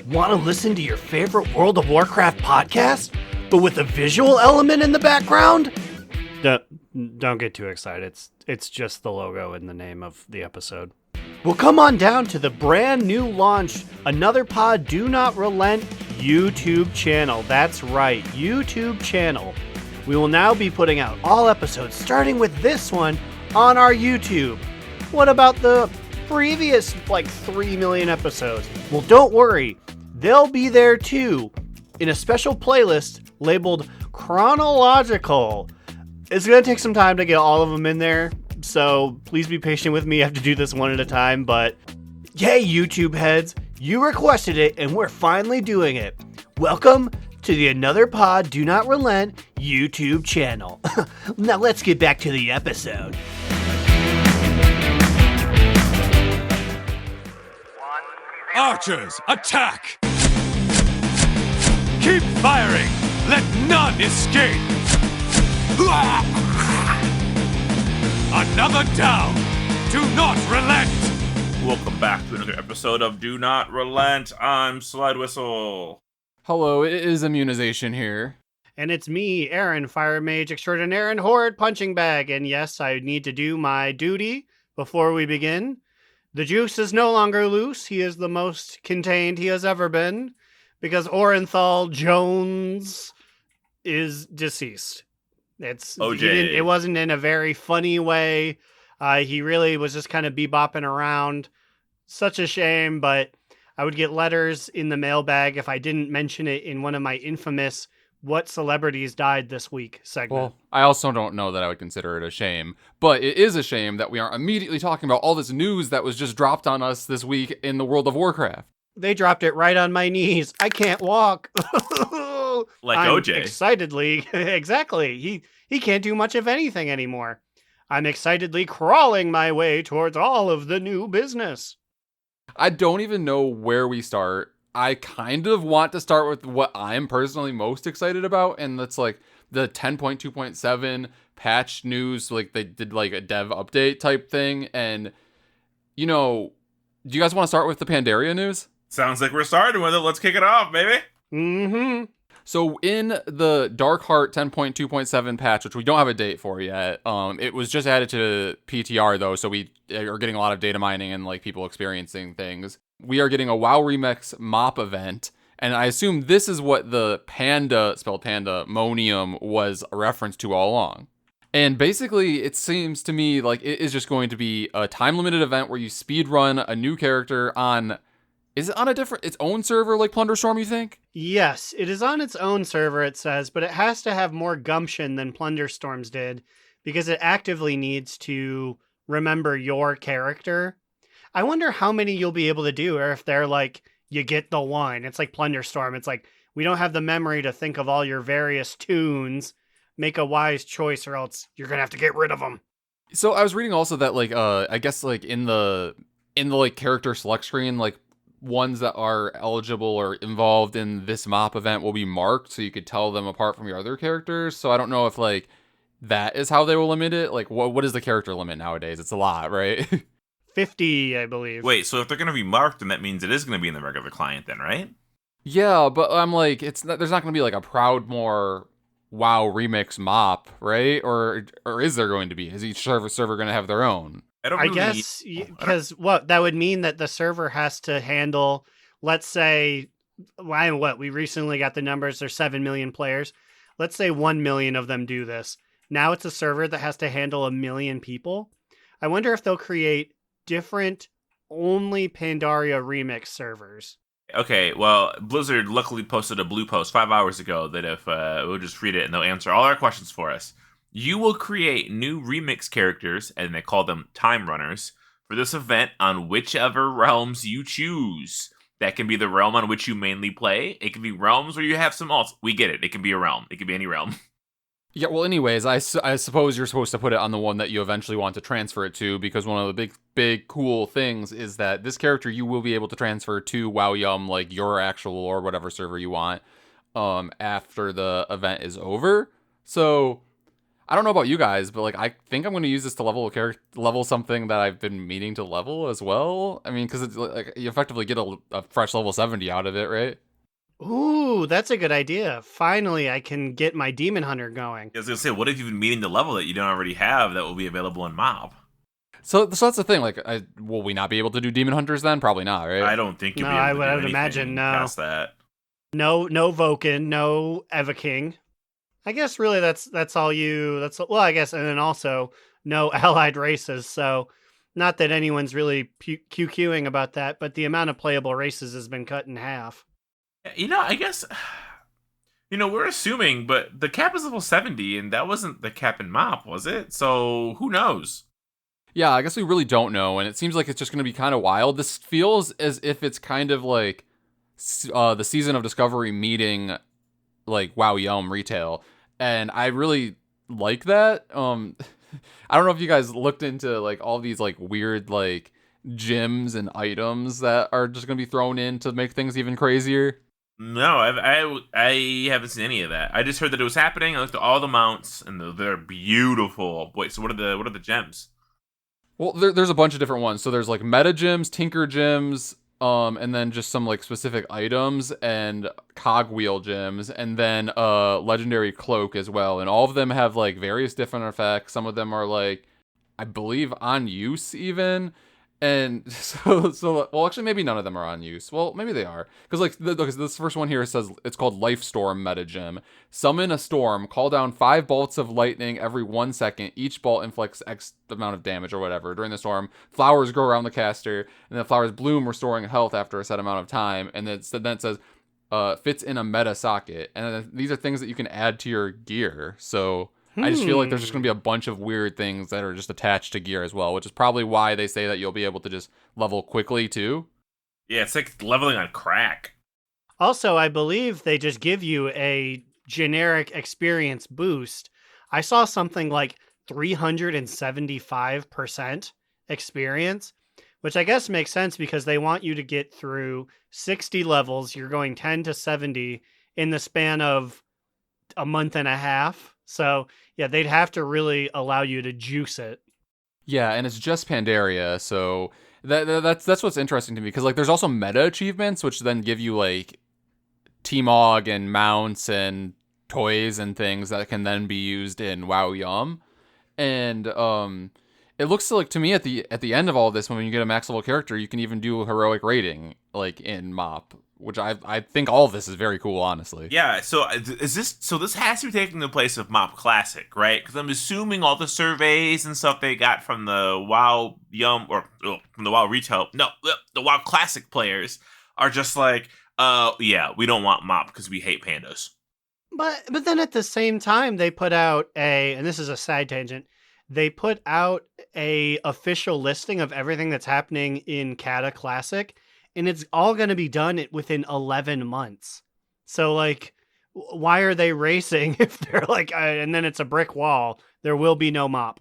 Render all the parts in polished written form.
Want to listen to your favorite World of Warcraft podcast, but with a visual element in the background? Don't get too excited. It's just the logo and the name of the episode. Well, come on down to the brand new launch, Another Pod Do Not Relent YouTube channel. That's right, YouTube channel. We will now be putting out all episodes, starting with this one, on our YouTube. What about the previous, 3 million episodes? Well, don't worry. They'll be there too, in a special playlist labeled Chronological. It's going to take some time to get all of them in there, so please be patient with me. I have to do this one at a time, but yay, YouTube heads, you requested it, and we're finally doing it. Welcome to the Another Pod Do Not Relent YouTube channel. Now let's get back to the episode. Archers, attack! Keep firing! Let none escape! Another down! Do not relent! Welcome back to another episode of Do Not Relent. I'm Slidewhistle. Hello, it is Immunization here. And it's me, Aaron, Fire Mage Extraordinaire and Horde Punching Bag. And yes, I need to do my duty before we begin. The juice is no longer loose. He is the most contained he has ever been, because Orenthal Jones is deceased. It's OJ. It wasn't in a very funny way. He really was just kind of bebopping around. Such a shame, but I would get letters in the mailbag if I didn't mention it in one of my infamous What Celebrities Died This Week segment. Well, I also don't know that I would consider it a shame, but it is a shame that we aren't immediately talking about all this news that was just dropped on us this week in the World of Warcraft. They dropped it right on my knees. I can't walk. Like I'm OJ. Excitedly, exactly. He can't do much of anything anymore. I'm excitedly crawling my way towards all of the new business. I don't even know where we start. I kind of want to start with what I'm personally most excited about, and that's the 10.2.7 patch news. They did a dev update type thing, and do you guys want to start with the Pandaria news? Sounds like we're starting with it. Let's kick it off, baby. Mm-hmm. So in the Darkheart 10.2.7 patch, which we don't have a date for yet, it was just added to PTR though, so we are getting a lot of data mining and people experiencing things. We are getting a WoW Remix mop event, and I assume this is what the spelled Pandamonium, was a reference to all along. And basically, it seems to me like it is just going to be a time-limited event where you speedrun a new character on... Is it on its own server like Plunderstorm, you think? Yes, it is on its own server, it says, but it has to have more gumption than Plunderstorm's did, because it actively needs to remember your character. I wonder how many you'll be able to do, or if they're you get the one. It's like Plunderstorm. It's we don't have the memory to think of all your various tunes. Make a wise choice, or else you're going to have to get rid of them. So I was reading also that, I guess, in the character select screen, ones that are eligible or involved in this mop event will be marked so you could tell them apart from your other characters. So I don't know if that is how they will limit it. What is the character limit nowadays? It's a lot, right? 50, I believe. Wait, so if they're going to be marked, then that means it is going to be in the regular client then, right? Yeah, but I'm there's not going to be a Proudmoore WoW Remix mop, right? Or is there going to be? Is each server going to have their own? I guess, because that would mean that the server has to handle, let's say, we recently got the numbers, there's 7 million players. Let's say 1 million of them do this. Now it's a server that has to handle 1 million people. I wonder if they'll create different only Pandaria Remix servers. Okay, well, Blizzard luckily posted a blue post 5 hours ago that if we'll just read it and they'll answer all our questions for us. You will create new remix characters, and they call them time runners, for this event on whichever realms you choose. That can be the realm on which you mainly play. It can be realms where you have some alts. We get it. It can be a realm. It can be any realm. Yeah, well, anyways, I suppose you're supposed to put it on the one that you eventually want to transfer it to, because one of the big, cool things is that this character you will be able to transfer to WoWyum, your actual or whatever server you want, after the event is over. So I don't know about you guys, but like I think I'm going to use this to level something that I've been meaning to level as well. I mean, because it's like you effectively get a fresh level 70 out of it, right? Ooh, that's a good idea. Finally, I can get my demon hunter going. I was gonna say, what if you've been meaning to level that you don't already have that will be available in Mob? So that's the thing. Like, will we not be able to do demon hunters then? Probably not, right? I don't think you'll No, be able to I do would anything imagine no. past that. No Vulcan, no Eva King. I guess really that's all you. Well, I guess, and then also no allied races. So, not that anyone's really QQing about that, but the amount of playable races has been cut in half. I guess, we're assuming, but the cap is level 70, and that wasn't the cap in MOP, was it? So, who knows? Yeah, I guess we really don't know, and it seems like it's just going to be kind of wild. This feels as if it's kind of like the Season of Discovery meeting, like WoW Yum retail, and I really like that. I don't know if you guys looked into like all these like weird like gyms and items that are just going to be thrown in to make things even crazier. No, I haven't seen any of that. I just heard that it was happening. I looked at all the mounts, and they're beautiful. Wait, so what are the gems? Well, there's a bunch of different ones. So there's like meta gems, tinker gems, and then just some like specific items and cogwheel gems, and then legendary cloak as well. And all of them have like various different effects. Some of them are like, I believe, on use even. And so well, actually, maybe none of them are on use. Well, maybe they are, because like this first one here says it's called Life Storm meta gem. Summon a storm, call down 5 bolts of lightning every 1 second. Each bolt inflicts X amount of damage or whatever during the storm. Flowers grow around the caster, and the flowers bloom, restoring health after a set amount of time. And then it says fits in a meta socket. And then these are things that you can add to your gear. So I just feel like there's just going to be a bunch of weird things that are just attached to gear as well, which is probably why they say that you'll be able to just level quickly too. Yeah, it's like leveling on crack. Also, I believe they just give you a generic experience boost. I saw something like 375% experience, which I guess makes sense because they want you to get through 60 levels. You're going 10 to 70 in the span of a month and a half. So, yeah, they'd have to really allow you to juice it. Yeah, and it's just Pandaria, so that's what's interesting to me, because like there's also meta achievements, which then give you like T-Mog and mounts and toys and things that can then be used in WoW Yum. And it looks like to me at the end of all of this, when you get a max level character, you can even do heroic rating like in MOP, which I think all of this is very cool, honestly. Yeah, so this has to be taking the place of MOP Classic, right? Because I'm assuming all the surveys and stuff they got from the WoW Yum from the WoW retail, the WoW Classic players are just like, yeah, we don't want MOP because we hate pandas. But then at the same time, they put out and this is a side tangent, they put out a official listing of everything that's happening in Kata Classic, and it's all going to be done within 11 months. So, like, why are they racing if they're like, and then it's a brick wall? There will be no MOP.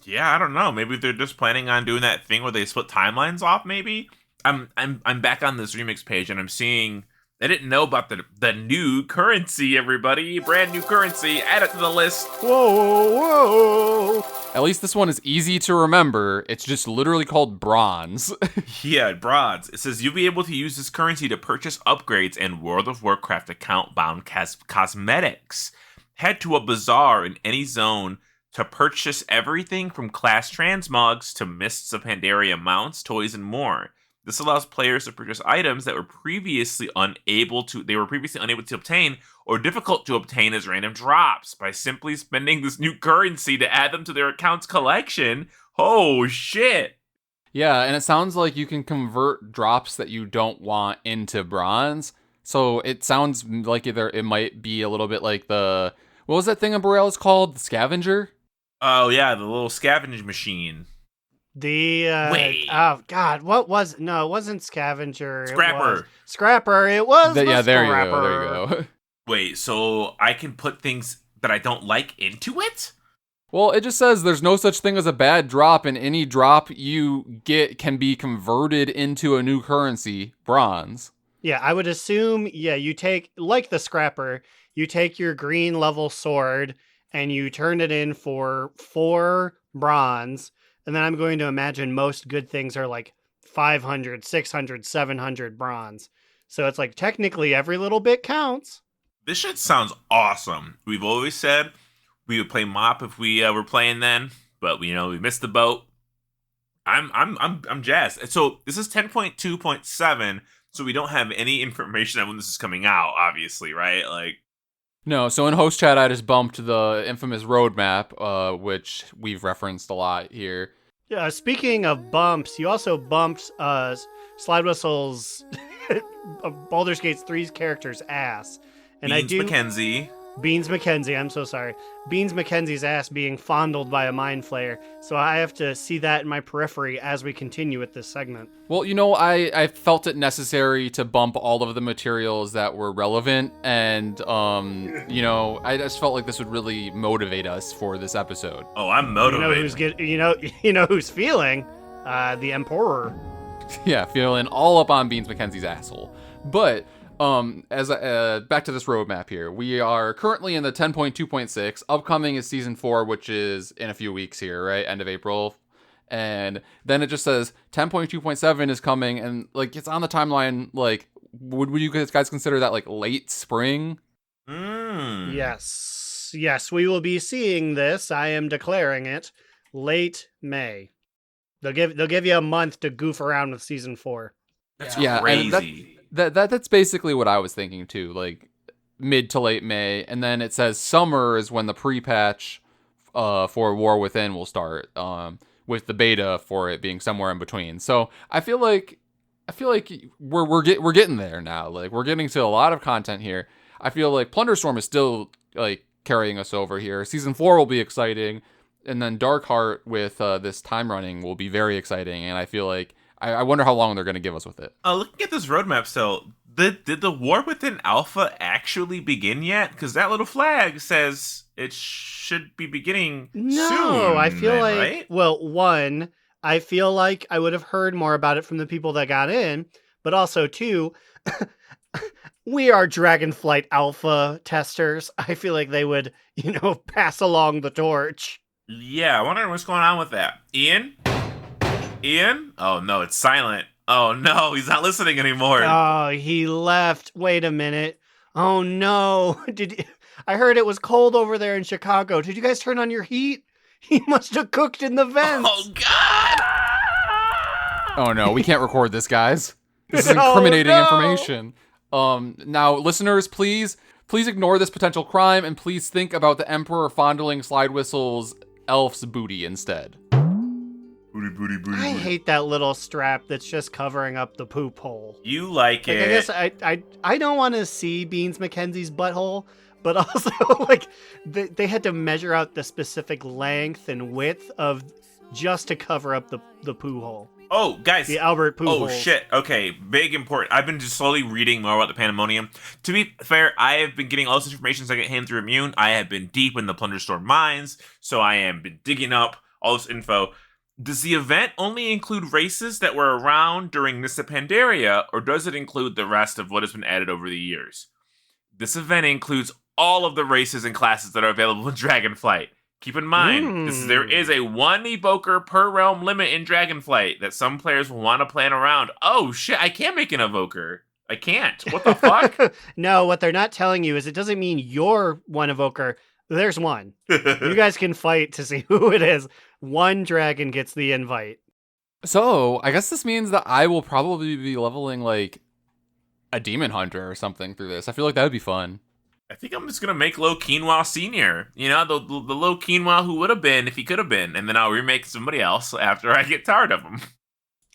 Yeah, I don't know. Maybe they're just planning on doing that thing where they split timelines off. Maybe I'm back on this remix page and I'm seeing. I didn't know about the new currency, everybody. Brand new currency. Add it to the list. Whoa. At least this one is easy to remember. It's just literally called bronze. Yeah, bronze. It says you'll be able to use this currency to purchase upgrades and World of Warcraft account-bound cosmetics. Head to a bazaar in any zone to purchase everything from class transmogs to Mists of Pandaria mounts, toys, and more. This allows players to purchase items that were previously unable to obtain or difficult to obtain as random drops by simply spending this new currency to add them to their account's collection. Oh shit. Yeah, and it sounds like you can convert drops that you don't want into bronze. So it sounds like it might be a little bit like what was that thing in Borealis called? The scavenger? Oh yeah, the little scavenging machine. Wait. Oh God, what was it? No, it wasn't Scavenger. Scrapper. Scrapper. It was yeah, there you Scrapper. go. There you go. Wait, so I can put things that I don't like into it? Well, it just says there's no such thing as a bad drop, and any drop you get can be converted into a new currency, bronze. Yeah, I would assume, you take, like the Scrapper, you take your green level sword, and you turn it in for 4 bronze, and then I'm going to imagine most good things are like 500, 600, 700 bronze. So it's like technically every little bit counts. This shit sounds awesome. We've always said we would play MOP if we were playing then, but we missed the boat. I'm jazzed. So this is 10.2.7, so we don't have any information on when this is coming out, obviously, right? Like, No, so in host chat, I just bumped the infamous roadmap, which we've referenced a lot here. Yeah, speaking of bumps, you also bumped Slidewhistle's Baldur's Gate 3's character's ass. And Beans McKenzie. Beans McKenzie, I'm so sorry. Beans McKenzie's ass being fondled by a mind flayer. So I have to see that in my periphery as we continue with this segment. Well, I felt it necessary to bump all of the materials that were relevant, and I just felt like this would really motivate us for this episode. Oh, I'm motivated. You know who's feeling? The Emperor. Yeah, feeling all up on Beans McKenzie's asshole. But as back to this roadmap here, we are currently in the 10.2.6. Upcoming is season 4, which is in a few weeks here, right? End of April. And then it just says 10.2.7 is coming, and like it's on the timeline. Like, would you guys consider that like late spring? Yes, we will be seeing this. I am declaring it late May. They'll give you a month to goof around with season 4. That's And crazy. that's basically what I was thinking too, like mid to late May, and then it says summer is when the pre-patch for War Within will start, with the beta for it being somewhere in between. So I feel like we're getting there now. Like, we're getting to a lot of content here. I feel like Plunderstorm is still like carrying us over here. Season 4 will be exciting, and then Darkheart with this time running will be very exciting. And I feel like I wonder how long they're going to give us with it. Looking at this roadmap, so did the War Within Alpha actually begin yet? Because that little flag says it should be beginning soon. No, I feel then, like, right? well, one, I feel like I would have heard more about it from the people that got in, but also two, we are Dragonflight Alpha testers. I feel like they would, pass along the torch. Yeah, I wonder what's going on with that. Ian? Oh no, it's silent. Oh no, he's not listening anymore. Oh, he left. Wait a minute. Oh no. I heard it was cold over there in Chicago. Did you guys turn on your heat? He must have cooked in the vents. Oh god! Oh no, we can't record this, guys. This is incriminating information. Now, listeners, please ignore this potential crime, and please think about the Emperor fondling Slidewhistle's elf's booty instead. Booty. I hate that little strap that's just covering up the poop hole. You like it. I guess I don't want to see Beans McKenzie's butthole, but also like they had to measure out the specific length and width of just to cover up the poo hole. Oh, guys. The Albert poo hole. Oh, shit. Okay, big important. I've been just slowly reading more about the Pandamonium. To be fair, I have been getting all this information as I get hand through Immune. I have been deep in the Plunderstorm mines, so I am been digging up all this info. Does the event only include races that were around during Nissa Pandaria, or does it include the rest of what has been added over the years? This event includes all of the races and classes that are available in Dragonflight. Keep in mind, there is a 1 evoker per realm limit in Dragonflight that some players will want to plan around. Oh shit, I can't make an evoker. I can't. What the fuck? No, what they're not telling you is it doesn't mean you're one evoker. There's one. You guys can fight to see who it is. One dragon gets the invite. So, I guess this means that I will probably be leveling, like, a demon hunter or something through this. I feel like that would be fun. I think I'm just going to make Low Quinoa Senior. The Low Quinoa who would have been if he could have been. And then I'll remake somebody else after I get tired of him.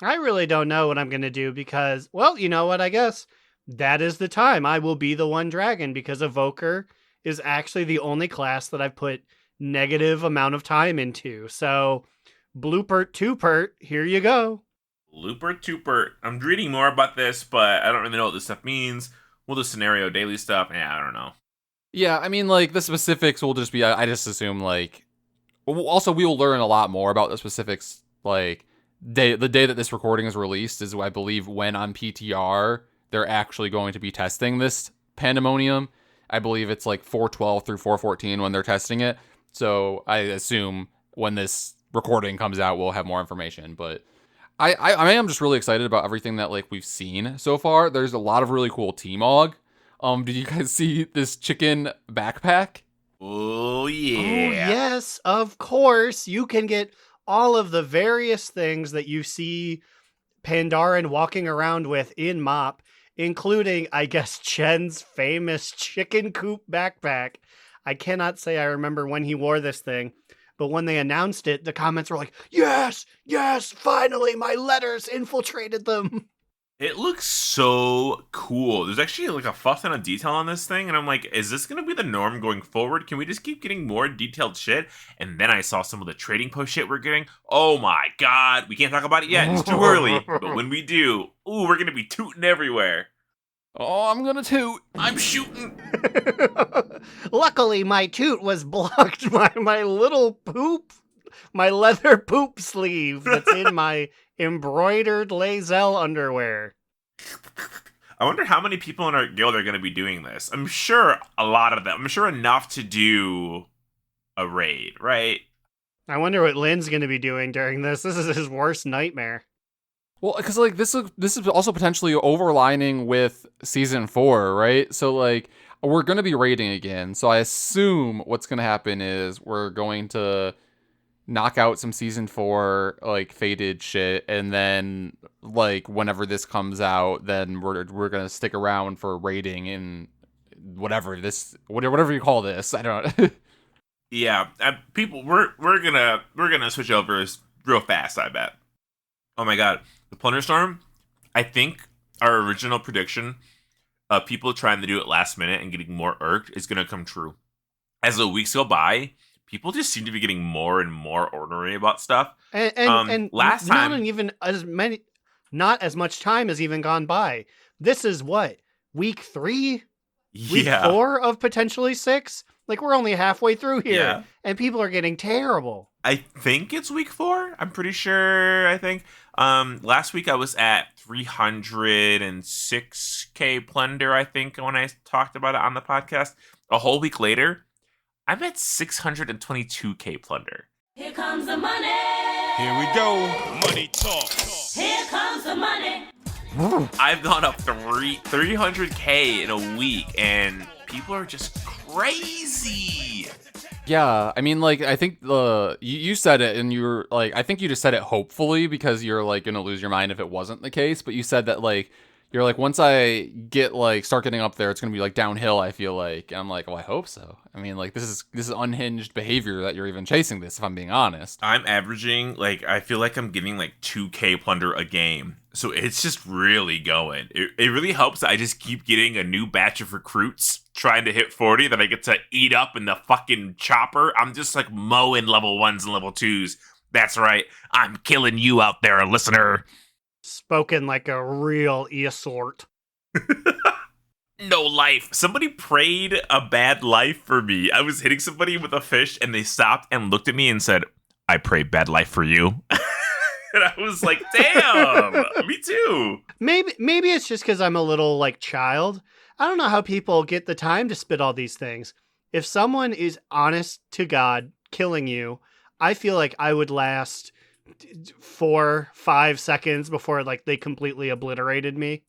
I really don't know what I'm going to do because, well, you know what, I guess that is the time. I will be the one dragon because Evoker is actually the only class that I've put negative amount of time into. So, bloopert toopert, here you go. Bloopert toopert. I'm reading more about this, but I don't really know what this stuff means. We'll do scenario daily stuff. Yeah, I don't know. Yeah, I mean, like, the specifics will just be, I just assume, like, also we will learn a lot more about the specifics, like, the day that this recording is released is, I believe, when on PTR they're actually going to be testing this Pandamonium. I believe it's like 412 through 414 when they're testing it. So I assume when this recording comes out, we'll have more information. But I am just really excited about everything that like we've seen so far. There's a lot of really cool T-Mog. Did you guys see this chicken backpack? Oh, yeah. Oh, yes, of course. You can get all of the various things that you see Pandaren walking around with in MOP, including, I guess, Chen's famous chicken coop backpack. I cannot say I remember when he wore this thing, but when they announced it, the comments were like, yes, finally, my letters infiltrated them. It looks so cool. There's actually like a fuss ton of detail on this thing, and I'm like, is this gonna be the norm going forward? Can we just keep getting more detailed shit? And then I saw some of the trading post shit we're getting. Oh my god, we can't talk about it yet. It's too early. But when we do, ooh, we're gonna be tooting everywhere. Oh, I'm gonna toot. I'm shooting. Luckily, my toot was blocked by my little poop, my leather poop sleeve that's in my embroidered Lazelle underwear. I wonder how many people in our guild are going to be doing this. I'm sure a lot of them. I'm sure enough to do a raid, right? I wonder what Lynn's going to be doing during this. This is his worst nightmare. Well, because like this is also potentially overlining with season 4, right? So like we're gonna be raiding again. So I assume what's gonna happen is we're going to knock out some season 4 like faded shit, and then like whenever this comes out, then we're gonna stick around for raiding in whatever you call this. I don't know. Yeah, people, we're gonna switch over real fast. I bet. Oh my god, the Plunder Storm. I think our original prediction of people trying to do it last minute and getting more irked is gonna come true. As the weeks go by, people just seem to be getting more and more ornery about stuff. And last time, not as much time has even gone by. This is what, week 3? Week 4 of potentially 6? Like, we're only halfway through here, and people are getting terrible. I think it's week 4. I'm pretty sure. I think last week I was at 306k plunder. I think when I talked about it on the podcast, a whole week later, I'm at 622k plunder. Here comes the money. Here we go. Money talk. Here comes the money. I've gone up 300k in a week, and people are just crazy. Yeah, I mean, like, I think you said it, and you were like, I think you just said it hopefully because you're like gonna lose your mind if it wasn't the case. But you said that like you're like, once I get like start getting up there, it's gonna be like downhill. I feel like, and I'm like, well, I hope so. I mean, like this is unhinged behavior that you're even chasing this. If I'm being honest, I'm averaging like I feel like I'm getting like 2k plunder a game, so it's just really going. It really helps that I just keep getting a new batch of recruits trying to hit 40 that I get to eat up in the fucking chopper. I'm just like mowing level 1s and level 2s. That's right, I'm killing you out there, listener. Spoken like a real Eosort. No life. Somebody prayed a bad life for me. I was hitting somebody with a fish and they stopped and looked at me and said, I pray bad life for you. And I was like, damn, me too. Maybe it's just because I'm a little like child. I don't know how people get the time to spit all these things. If someone is honest to God killing you, I feel like I would last 4-5 seconds before like they completely obliterated me.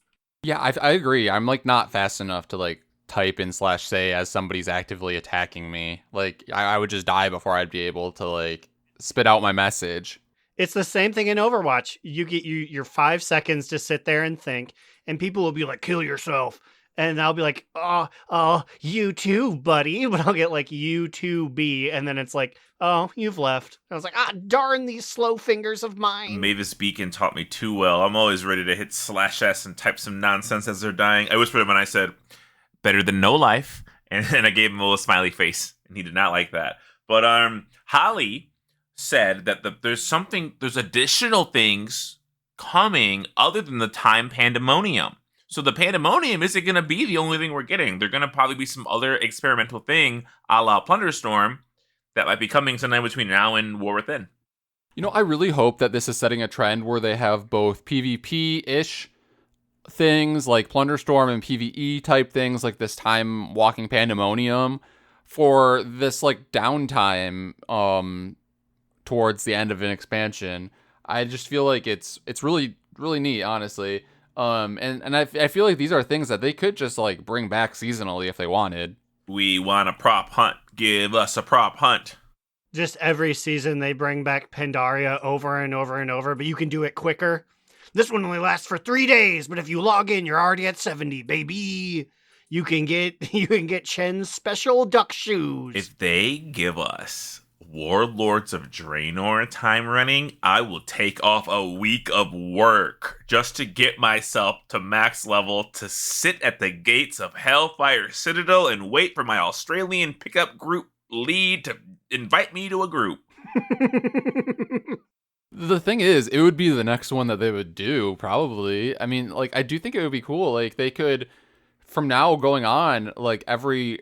yeah, I agree. I'm like not fast enough to like type in /say as somebody's actively attacking me. Like I would just die before I'd be able to like spit out my message. It's the same thing in Overwatch. You get your 5 seconds to sit there and think, and people will be like, kill yourself. And I'll be like, oh, you too, buddy. But I'll get like, you too, B. And then it's like, oh, you've left. I was like, darn these slow fingers of mine. Mavis Beacon taught me too well. I'm always ready to hit /S and type some nonsense as they're dying. I whispered him and I said, better than no life. And then I gave him a little smiley face. And he did not like that. But Holly said that there's additional things coming other than the time Pandamonium. So the Pandamonium isn't going to be the only thing we're getting. There's going to probably be some other experimental thing a la Plunderstorm that might be coming sometime between now and War Within. You know, I really hope that this is setting a trend where they have both PvP-ish things like Plunderstorm and PvE type things like this time walking Pandamonium for this like downtime towards the end of an expansion. I just feel like it's really really neat, honestly. And I feel like these are things that they could just like bring back seasonally if they wanted. We want a prop hunt. Give us a prop hunt. Just every season they bring back Pandaria over and over and over, but you can do it quicker. This one only lasts for 3 days, but if you log in, you're already at 70, baby. You can get Chen's special duck shoes. If they give us Warlords of Draenor time running, I will take off a week of work just to get myself to max level to sit at the gates of Hellfire Citadel and wait for my Australian pickup group lead to invite me to a group. The thing is, it would be the next one that they would do, probably. I mean, like, I do think it would be cool. Like, they could, from now going on, like, every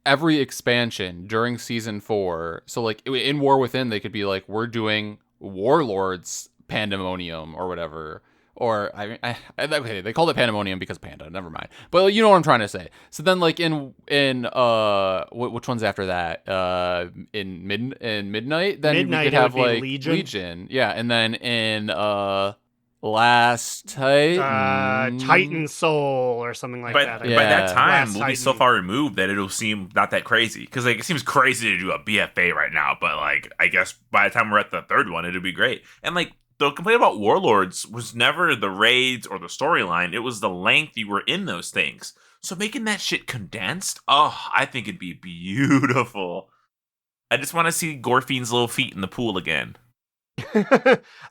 expansion during season 4. So, like, in War Within, they could be like, we're doing Warlords Pandamonium or whatever. Or, okay, they called it Pandamonium because Panda, never mind. But you know what I'm trying to say. So then, like, in which one's after that? In Midnight? Then Midnight, we could have, it would be like, Legion. Yeah, and then in Last Titan... Titan Soul or something like that. By that time, Last we'll be Titan. so far removed that it'll seem not that crazy. Because like, it seems crazy to do a BFA right now, but like, I guess by the time we're at the third one, it'll be great. And like, the complaint about Warlords was never the raids or the storyline. It was the length you were in those things. So making that shit condensed, I think it'd be beautiful. I just want to see Gorfine's little feet in the pool again.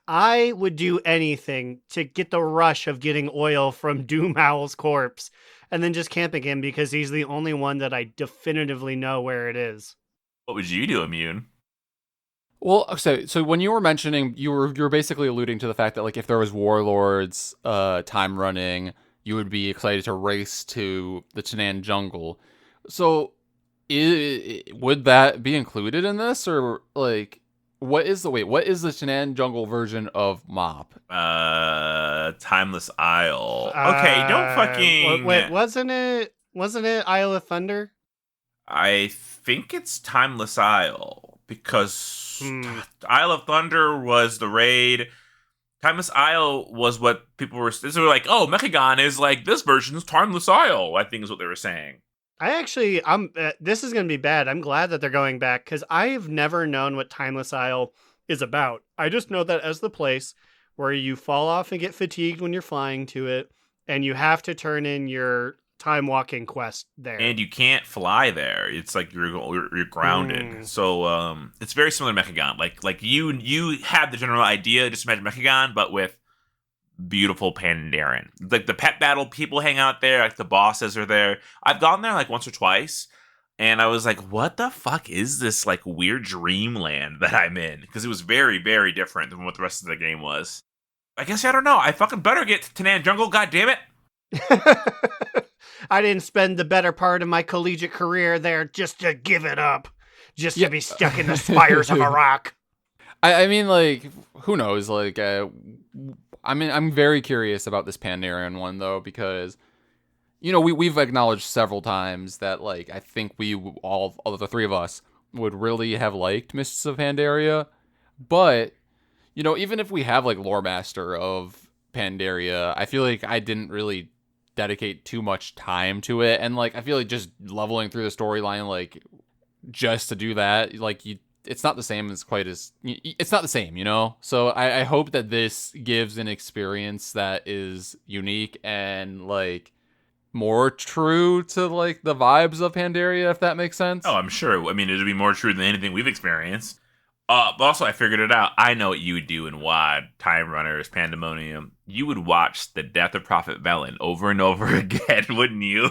I would do anything to get the rush of getting oil from Doom Owl's corpse and then just camping him because he's the only one that I definitively know where it is. What would you do, Immune? Well, so when you were mentioning, you were basically alluding to the fact that like if there was Warlords time running, you would be excited to race to the Tanan jungle. So would that be included in this, or like what is the Tanan jungle version of MoP? Timeless Isle. Okay, don't fucking wait, wasn't it Isle of Thunder? I think it's Timeless Isle because Isle of Thunder was the raid. Timeless Isle was what people were. They were like, "Oh, Mechagon is like this version's Timeless Isle." I think is what they were saying. I'm. This is going to be bad. I'm glad that they're going back because I've never known what Timeless Isle is about. I just know that as the place where you fall off and get fatigued when you're flying to it, and you have to turn in your time walking quest there. And you can't fly there. It's like you're grounded. So it's very similar to Mechagon. Like you had the general idea. Just imagine Mechagon, but with beautiful Pandaren. Like the pet battle people hang out there. Like the bosses are there. I've gone there like once or twice, and I was like, "What the fuck is this like weird dreamland that I'm in?" Because it was very very different than what the rest of the game was. I guess I don't know. I fucking better get to Tanan Jungle. God damn it! I didn't spend the better part of my collegiate career there just to give it up, just to be stuck in the spires of a rock. I mean, like, who knows? Like, I'm very curious about this Pandarian one though, because you know we've acknowledged several times that like I think all of the three of us would really have liked Mists of Pandaria, but you know even if we have like lore master of Pandaria, I feel like I didn't really dedicate too much time to it, and like I feel like just leveling through the storyline like just to do that, like it's not the same it's not the same, you know. So I hope that this gives an experience that is unique and like more true to like the vibes of Pandaria, if that makes sense. Oh, I'm sure. I mean, it'd be more true than anything we've experienced. But also, I figured it out. I know what you would do in WoD, Time Runners, Pandamonium. You would watch the death of Prophet Velen over and over again, wouldn't you?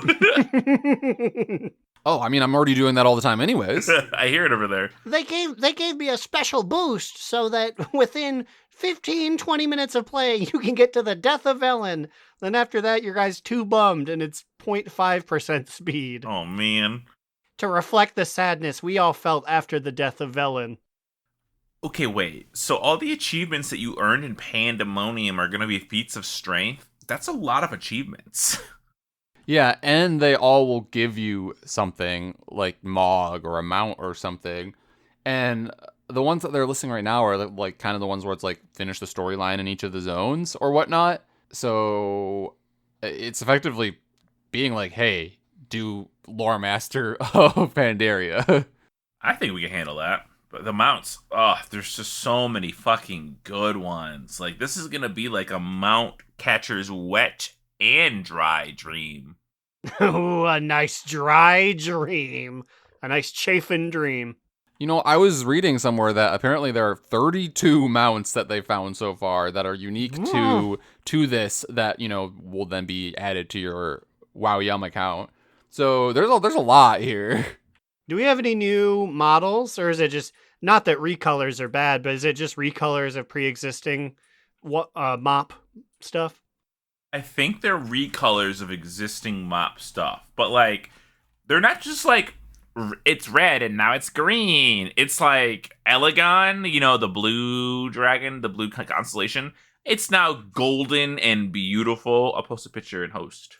Oh, I mean, I'm already doing that all the time anyways. I hear it over there. They gave me a special boost so that within 15-20 minutes of play, you can get to the death of Velen. Then after that, your guy's too bummed, and it's 0.5% speed. Oh, man. To reflect the sadness we all felt after the death of Velen. Okay, wait. So all the achievements that you earned in Pandamonium are going to be feats of strength? That's a lot of achievements. Yeah, and they all will give you something like Mog or a mount or something. And the ones that they're listing right now are like kind of the ones where it's like finish the storyline in each of the zones or whatnot. So it's effectively being like, hey, do Lore Master of Pandaria. I think we can handle that. But the mounts, there's just so many fucking good ones. Like, this is gonna be like a mount catcher's wet and dry dream. Ooh, a nice dry dream. A nice chafing dream. You know, I was reading somewhere that apparently there are 32 mounts that they found so far that are unique to this that, you know, will then be added to your WoW Yum account. So there's a lot here. Do we have any new models, or is it just, not that recolors are bad, but is it just recolors of pre-existing mop stuff? I think they're recolors of existing mop stuff, but like, they're not just like, it's red and now it's green. It's like Elegon, you know, the blue dragon, the blue constellation. It's now golden and beautiful. I'll post a picture in host.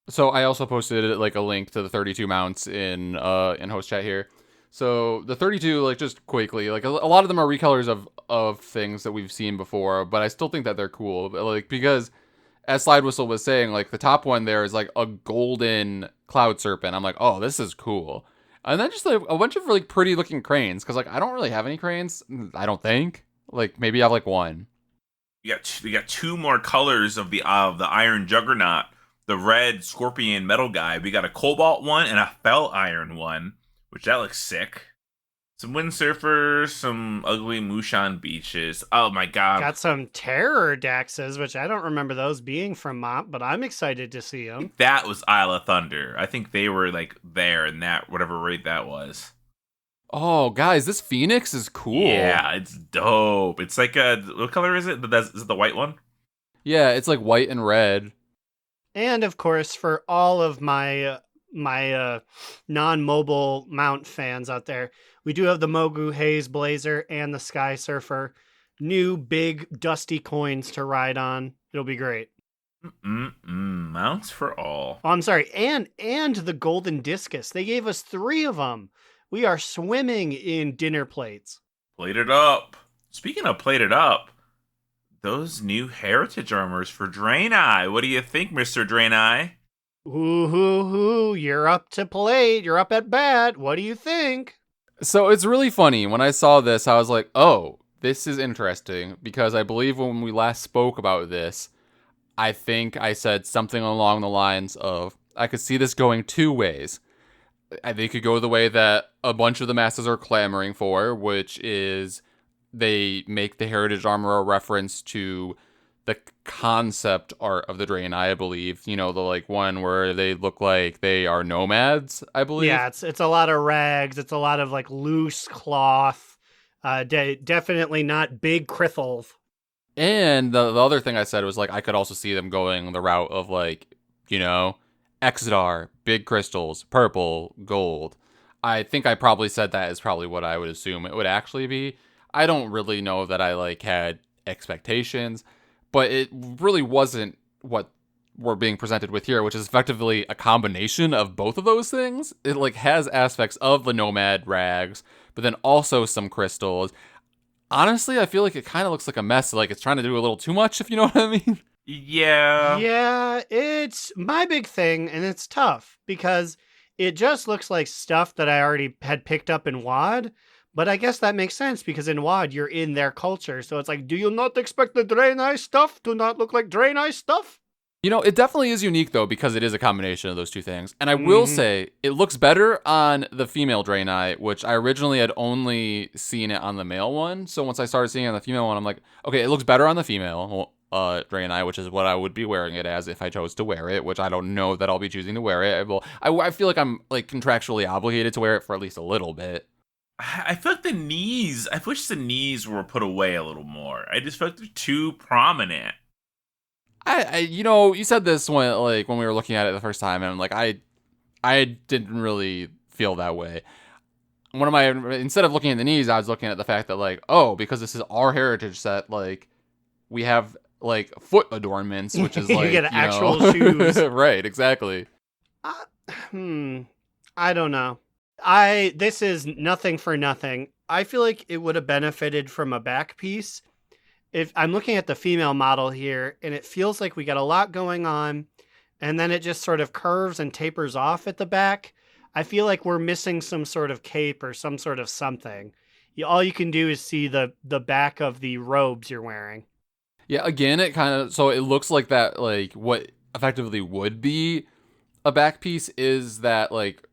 So I also posted like a link to the 32 mounts in host chat here. So the 32, like, just quickly, like a lot of them are recolors of things that we've seen before, but I still think that they're cool. Like, because as Slidewhistle was saying, like, the top one there is like a golden cloud serpent. I'm like, oh, this is cool. And then just like a bunch of like pretty looking cranes, because like I don't really have any cranes. I don't think. Like, maybe I have like one. We got two more colors of the Iron Juggernaut, the red scorpion metal guy. We got a cobalt one and a fell iron one, which that looks sick. Some windsurfers, some ugly Mushan beaches. Oh my god. Got some terror Daxes, which I don't remember those being from Mop, but I'm excited to see them. That was Isle of Thunder. I think they were like there in that, whatever raid that was. Oh, guys, this Phoenix is cool. Yeah, it's dope. It's like what color is it? Is it the white one? Yeah, it's like white and red. And of course, for all of my non-mobile mount fans out there, we do have the Mogu Haze Blazer and the Sky Surfer. New big dusty coins to ride on. It'll be great. Mounts for all. Oh, I'm sorry, and the Golden Discus. They gave us 3 of them. We are swimming in dinner plates. Plated up. Speaking of plated up, those new heritage armors for Draenei. What do you think, Mr. Draenei? Ooh, you're up to plate. You're up at bat. What do you think? So it's really funny. When I saw this, I was like, oh, this is interesting, because I believe when we last spoke about this, I think I said something along the lines of, I could see this going 2 ways. They could go the way that a bunch of the masses are clamoring for, which is they make the heritage armor a reference to the concept art of the Draenei, I believe. You know, the like one where they look like they are nomads, I believe. Yeah, it's a lot of rags. It's a lot of like loose cloth. Definitely not big crithles. And the other thing I said was like I could also see them going the route of like, you know, Exodar, big crystals, purple, gold. I think I probably said that is probably what I would assume it would actually be. I don't really know that I like had expectations, but it really wasn't what we're being presented with here, which is effectively a combination of both of those things. It like has aspects of the nomad rags, but then also some crystals. Honestly, I feel like it kind of looks like a mess. Like it's trying to do a little too much, if you know what I mean. Yeah. Yeah, it's my big thing, and it's tough because it just looks like stuff that I already had picked up in WoD. But I guess that makes sense because in WoD, you're in their culture. So it's like, do you not expect the Draenei stuff to not look like Draenei stuff? You know, it definitely is unique, though, because it is a combination of those two things. And I will say, it looks better on the female Draenei, which I originally had only seen it on the male one. So once I started seeing it on the female one, I'm like, okay, it looks better on the female Draenei, which is what I would be wearing it as if I chose to wear it, which I don't know that I'll be choosing to wear it. I feel like I'm like contractually obligated to wear it for at least a little bit. I feel like I wish the knees were put away a little more. I just feel like they're too prominent. You know, you said this when we were looking at it the first time, and I'm like, I didn't really feel that way. Instead of looking at the knees, I was looking at the fact that like, oh, because this is our heritage set, like we have like foot adornments, which is You like get actual shoes. Right, exactly. I don't know. This is nothing for nothing. I feel like it would have benefited from a back piece. If I'm looking at the female model here, and it feels like we got a lot going on, and then it just sort of curves and tapers off at the back. I feel like we're missing some sort of cape or some sort of something. All you can do is see the back of the robes you're wearing. Yeah, again, it kind of, so it looks like that, like what effectively would be a back piece is that like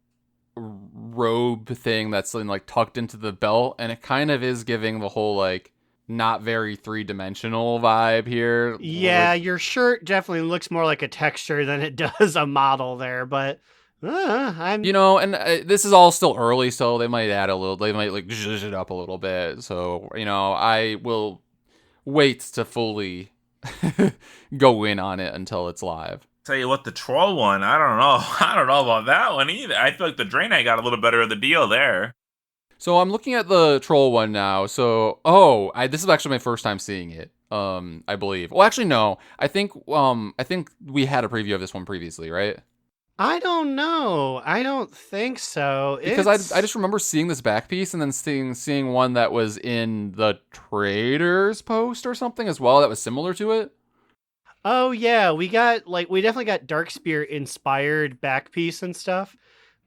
robe thing that's like tucked into the belt, and it kind of is giving the whole like not very three-dimensional vibe here. Yeah, your shirt definitely looks more like a texture than it does a model there, but I'm... You know, and this is all still early, so they might add a little, they might like zhuzh it up a little bit. So, you know, I will wait to fully go in on it until it's live. Tell you what, the troll one, I don't know. I don't know about that one either. I feel like the Draenei got a little better of the deal there. So I'm looking at the troll one now. So, this is actually my first time seeing it. I believe. Well, actually, no. I think we had a preview of this one previously, right? I don't know. I don't think so. Because I just remember seeing this back piece and then seeing one that was in the trader's post or something as well that was similar to it. Oh yeah, we definitely got Darkspear inspired back piece and stuff.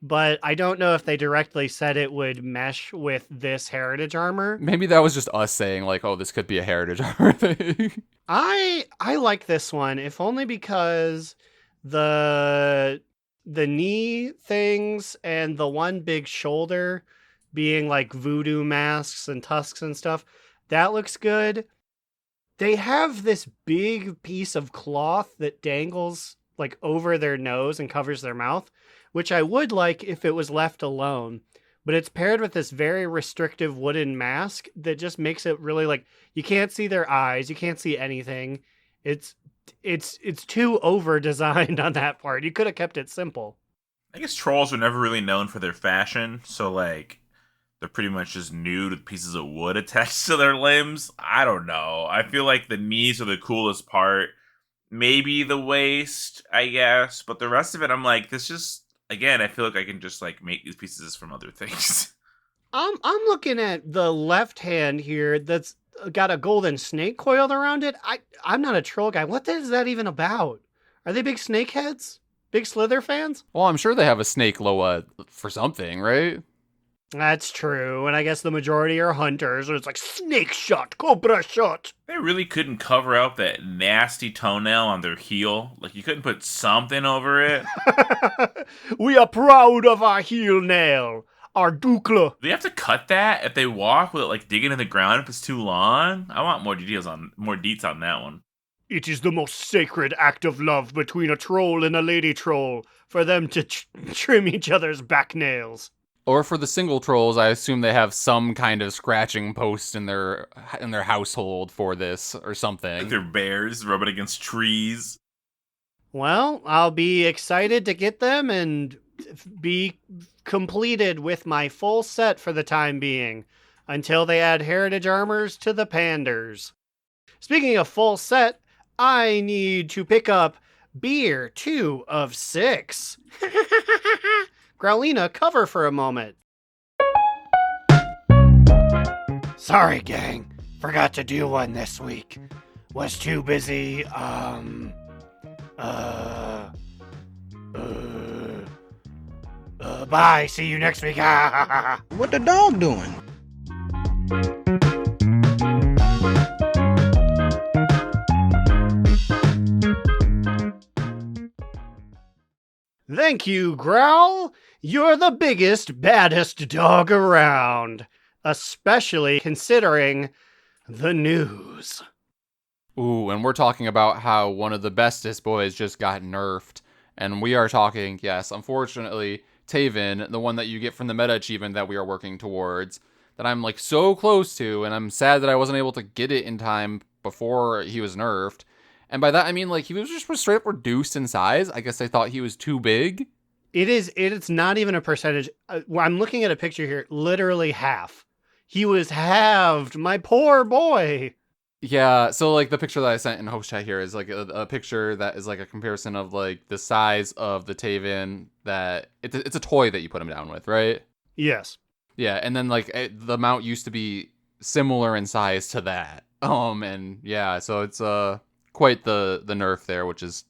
But I don't know if they directly said it would mesh with this heritage armor. Maybe that was just us saying like, oh, this could be a heritage armor thing. I like this one, if only because the knee things and the one big shoulder being like voodoo masks and tusks and stuff, that looks good. They have this big piece of cloth that dangles like over their nose and covers their mouth, which I would like if it was left alone. But it's paired with this very restrictive wooden mask that just makes it really like you can't see their eyes, you can't see anything. It's too over designed on that part. You could have kept it simple. I guess trolls were never really known for their fashion, so like they're pretty much just nude with pieces of wood attached to their limbs. I don't know. I feel like the knees are the coolest part. Maybe the waist, I guess, but the rest of it, I'm like, this just, again, I feel like I can just like make these pieces from other things. I'm looking at the left hand here that's got a golden snake coiled around it. I'm not a troll guy. What is that even about? Are they big snake heads? Big Slither fans? Well, I'm sure they have a snake Loa for something, right? That's true, and I guess the majority are hunters, and it's like snake shot, cobra shot. They really couldn't cover up that nasty toenail on their heel. Like, you couldn't put something over it. We are proud of our heel nail, our dukla. Do they have to cut that if they walk? Will it, like, dig into the ground if it's too long? I want more deets on that one. It is the most sacred act of love between a troll and a lady troll, for them to trim each other's back nails. Or for the single trolls, I assume they have some kind of scratching post in their household for this or something. Like they're bears rubbing against trees. Well, I'll be excited to get them and be completed with my full set for the time being, until they add heritage armors to the panders. Speaking of full set, I need to pick up Beer 2 of 6. Growlina, cover for a moment. Sorry, gang. Forgot to do one this week. Was too busy, bye. See you next week. What the dog doing? Thank you, Growl. You're the biggest, baddest dog around. Especially considering the news. Ooh, and we're talking about how one of the bestest boys just got nerfed. And we are talking, yes, unfortunately, Taven, the one that you get from the meta achievement that we are working towards, that I'm like so close to, and I'm sad that I wasn't able to get it in time before he was nerfed. And by that, I mean, like, he was just straight up reduced in size. I guess I thought he was too big. It's not even a percentage. I'm looking at a picture here, literally half. He was halved, my poor boy. Yeah, so like the picture that I sent in host chat here is like a picture that is like a comparison of like the size of the Taven that it's a toy that you put him down with, right? Yes. Yeah, and then like the mount used to be similar in size to that. And yeah, so it's quite the nerf there, which is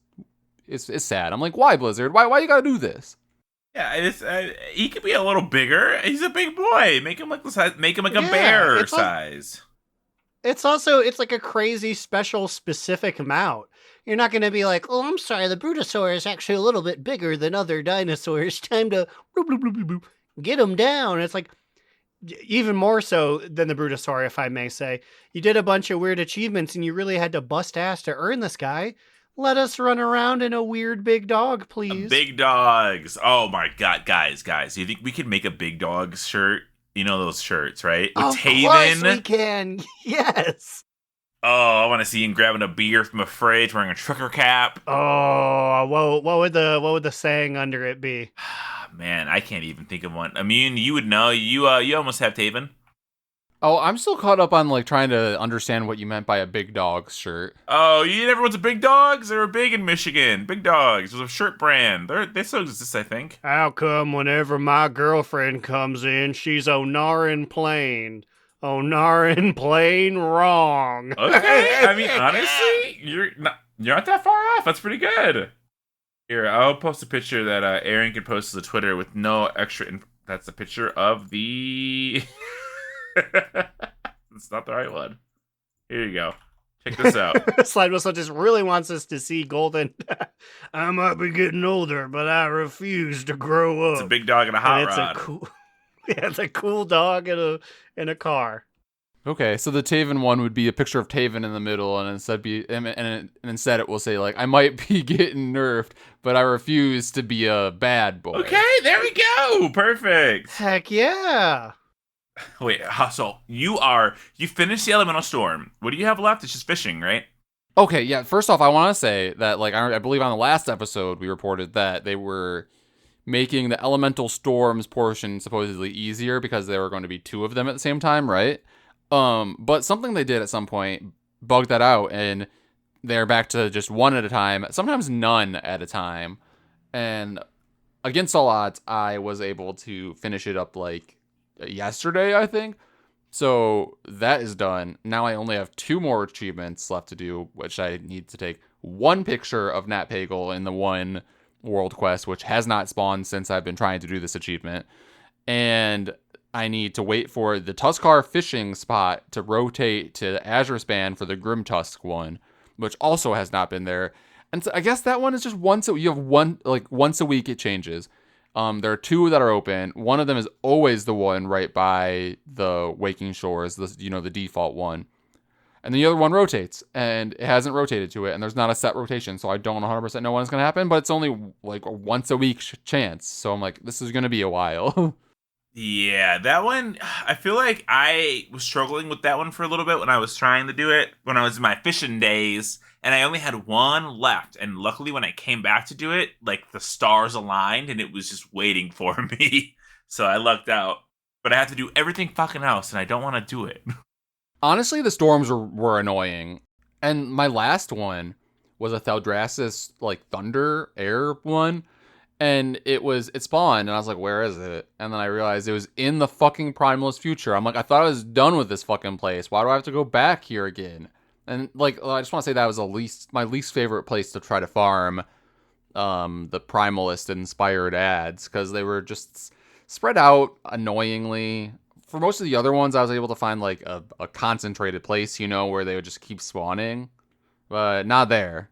it's sad. I'm like, why Blizzard? Why you gotta do this? Yeah, it's he could be a little bigger. He's a big boy. Make him like the size. Make him like a Yeah, bear it's size. It's like a crazy special specific mount. You're not going to be like, oh, I'm sorry, the Brutosaur is actually a little bit bigger than other dinosaurs. Time to get him down. It's like, even more so than the Brutosaur, if I may say. You did a bunch of weird achievements and you really had to bust ass to earn this guy. Let us run around in a weird big dog, please. Big dogs. Oh my god, guys. Do you think we could make a big dogs shirt? You know those shirts, right? With Of Taven. course we can. Yes. Oh, I want to see him grabbing a beer from a fridge, wearing a trucker cap. Oh, what would the saying under it be? Man, I can't even think of one. Immune, you would know. You almost have Taven. Oh, I'm still caught up on like trying to understand what you meant by a big dog shirt. Oh, you never went to Big Dogs? They were big in Michigan. Big Dogs. It was a shirt brand. They still exist, I think. How come whenever my girlfriend comes in, she's Onarin plain? Onarin plain wrong. Okay, I mean, honestly, you're not that far off. That's pretty good. Here, I'll post a picture that Aaron can post to the Twitter with no extra. That's a picture of the. It's not the right one. Here you go. Check this out. Slidewhistle just really wants us to see Golden. I might be getting older, but I refuse to grow up. It's a big dog and a hot And it's rod. it's a cool dog in a car. Okay, so the Taven one would be a picture of Taven in the middle, and instead it will say like, I might be getting nerfed, but I refuse to be a bad boy. Okay, there we go. Perfect. Heck yeah. Wait, so you finished the Elemental Storm. What do you have left? It's just fishing, right? Okay, yeah. First off, I want to say that like I believe on the last episode we reported that they were making the Elemental Storms portion supposedly easier because there were going to be 2 of them at the same time, right? But something they did at some point bugged that out, and they're back to just 1 at a time, sometimes none at a time. And against all odds, I was able to finish it up like yesterday, I think. So that is done. Now I only have 2 more achievements left to do, which I need to take 1 picture of Nat Pagel in the 1 world quest, which has not spawned since I've been trying to do this achievement. And I need to wait for the Tuskar fishing spot to rotate to Azure Span for the Grim Tusk one, which also has not been there. And so I guess that one is just once a week it changes. There are 2 that are open. One of them is always the one right by the Waking Shores, the default one. And the other one rotates, and it hasn't rotated to it, and there's not a set rotation, so I don't 100% know when it's going to happen, but it's only like a once a week chance. So I'm like, this is going to be a while. Yeah, that one, I feel like I was struggling with that one for a little bit when I was trying to do it, when I was in my fishing days, and I only had 1 left, and luckily when I came back to do it, like, the stars aligned, and it was just waiting for me, so I lucked out. But I had to do everything fucking else, and I don't want to do it. Honestly, the storms were annoying, and my last one was a Thaldraszus, like, thunder air one, and it spawned, and I was like, where is it? And then I realized it was in the fucking Primalist future. I'm like, I thought I was done with this fucking place. Why do I have to go back here again? And, like, I just want to say that was my least favorite place to try to farm the Primalist-inspired ads, because they were just spread out annoyingly. For most of the other ones, I was able to find, like, a concentrated place, where they would just keep spawning. But not there.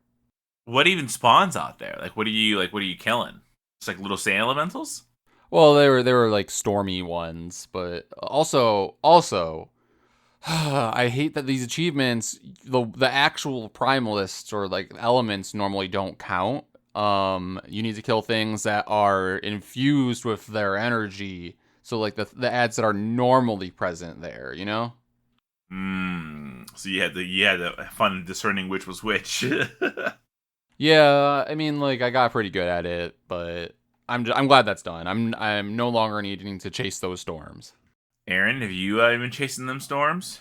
What even spawns out there? Like, what are you killing? Just like little sand elementals? Well, they were like stormy ones, but also I hate that these achievements, the actual primalists or like elements normally don't count. You need to kill things that are infused with their energy. So like the ads that are normally present there, So you had the fun discerning which was which. Yeah, I mean, like, I got pretty good at it, but I'm glad that's done. I'm no longer needing to chase those storms. Aaron, have you been chasing them storms?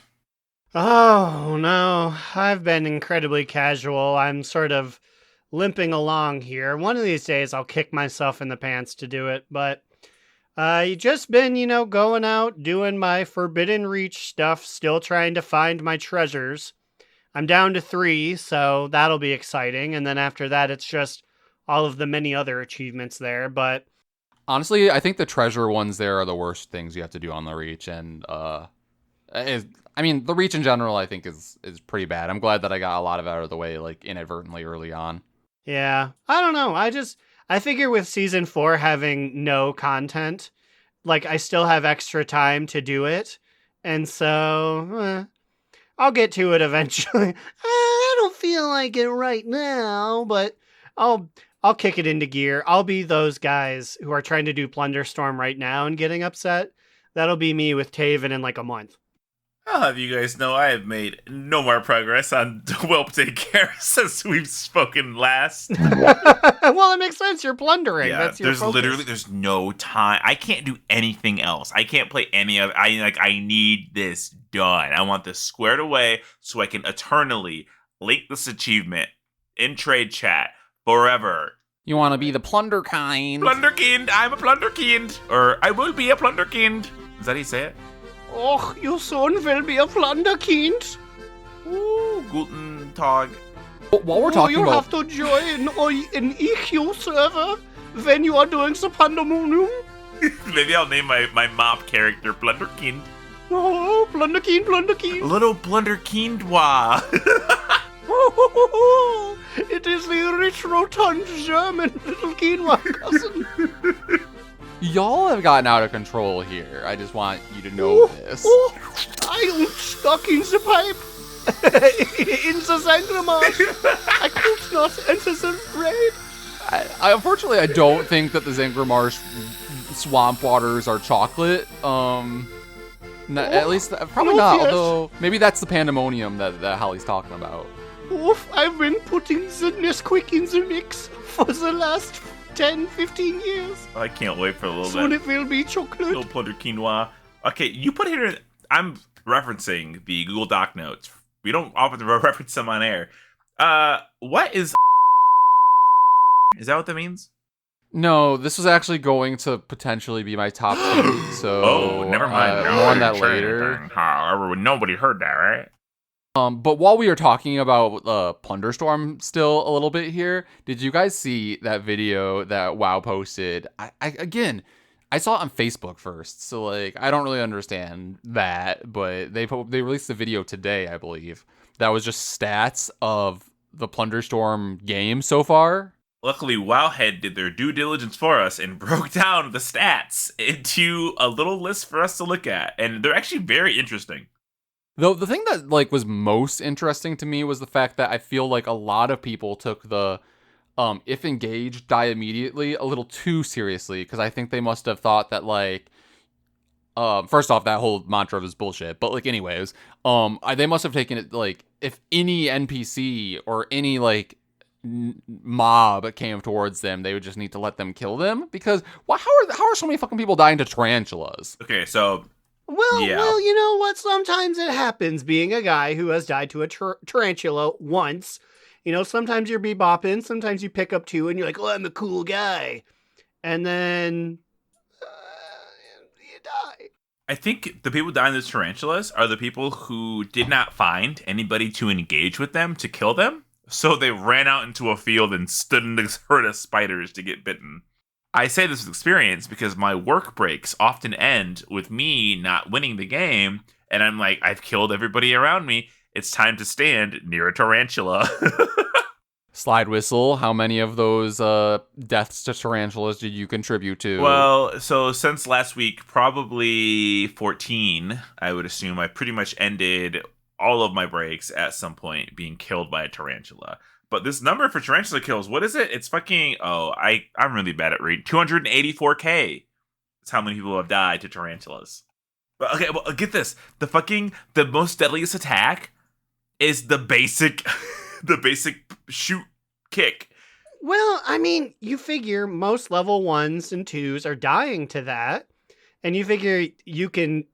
Oh, no. I've been incredibly casual. I'm sort of limping along here. One of these days I'll kick myself in the pants to do it, but you just been, going out, doing my Forbidden Reach stuff, still trying to find my treasures. I'm down to 3, so that'll be exciting. And then after that, it's just all of the many other achievements there. But Honestly, I think the treasure ones there are the worst things you have to do on the Reach, and the Reach in general, I think is pretty bad. I'm glad that I got a lot of it out of the way, like inadvertently early on. yeah, I don't know. I figure with season 4 having no content, like I still have extra time to do it. And so I'll get to it eventually. I don't feel like it right now, but I'll kick it into gear. I'll be those guys who are trying to do Plunderstorm right now and getting upset. That'll be me with Taven in like a month. I'll have you guys know I have made no more progress on Whelp Take Care since we've spoken last. Well, it makes sense. You're plundering. Yeah, That's your there's focus. literally no time. I can't do anything else. I can't play any of. I need this done. I want this squared away so I can eternally link this achievement in trade chat forever. You want to be the plunder kind. Plunderkind, I'm a plunderkind, or I will be a plunderkind. Is that how you say it? Och, your son will be a Plunderkind. Ooh, guten Tag. While we're talking you about have to join an EQ server when you are doing the Pandamonium. Maybe I'll name my mob character Plunderkind. Oh, Plunderkind. Little Plunderkindwa. It is the rich, rotund German little quinoa cousin. y'all have gotten out of control here. I just want you to know this. I am stuck in the pipe. In the Zangramarsh. I could not enter the raid. I unfortunately, I don't think that the Zangramarsh swamp waters are chocolate. At least, probably no, not. yes. Although, maybe that's the Pandamonium that Holly's talking about. Oof, I've been putting the Nesquik in the mix for the last 10, 15 years. I can't wait for a little Soon bit. it will be chocolate. Little Plunder Quinoa. Okay, you put here. I'm referencing the Google Doc notes. We don't often reference them on air. What is? Is that what that means? No, this was actually going to potentially be my top 2. So, Oh, never mind. more on that later. However, nobody heard that, right? But while we are talking about Plunderstorm still a little bit here, did you guys see that video that WoW posted? I saw it on Facebook first, so like I don't really understand that, but they released the video today, I believe. That was just stats of the Plunderstorm game so far. Luckily, Wowhead did their due diligence for us and broke down the stats into a little list for us to look at, and they're actually very interesting. Though the thing that like was most interesting to me was the fact that I feel like a lot of people took the if engaged, die immediately a little too seriously, because I think they must have thought that like first off, that whole mantra was bullshit, but like anyways, they must have taken it like if any NPC or any like mob came towards them, they would just need to let them kill them, because how are so many fucking people dying to tarantulas? Okay, so Well, Yeah. well, you know what? Sometimes it happens being a guy who has died to a tarantula once. You know, sometimes you're bebopping, sometimes you pick up 2 and you're like, oh, I'm a cool guy. And then you die. I think the people dying to tarantulas are the people who did not find anybody to engage with them to kill them, so they ran out into a field and stood in this herd of spiders to get bitten. I say this with experience because my work breaks often end with me not winning the game, and I'm like, I've killed everybody around me. It's time to stand near a tarantula. Slidewhistle, how many of those deaths to tarantulas did you contribute to? Well, so since last week, probably 14, I would assume. I pretty much ended all of my breaks at some point being killed by a tarantula. But this number for tarantula kills, what is it? It's fucking, I'm really bad at reading. 284K. That's how many people have died to tarantulas. But okay, well, get this. The most deadliest attack is the basic, the basic shoot kick. Well, I mean, you figure most level 1s and 2s are dying to that. And you figure you can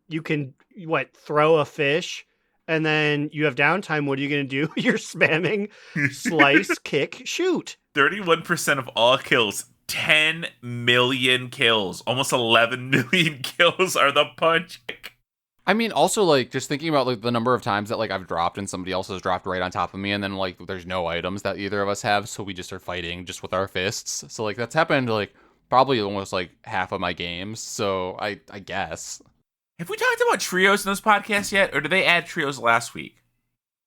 throw a fish and then you have downtime. What are you going to do? You're spamming slice, kick, shoot. 31% of all kills, 10 million kills, almost 11 million kills are the punch kick. I mean, also, like, just thinking about, like, the number of times that, like, I've dropped and somebody else has dropped right on top of me, and then, like, there's no items that either of us have, so we just are fighting just with our fists. So, like, that's happened, like, probably almost, like, half of my games, so I guess. Have we talked about trios in this podcast yet, or did they add trios last week?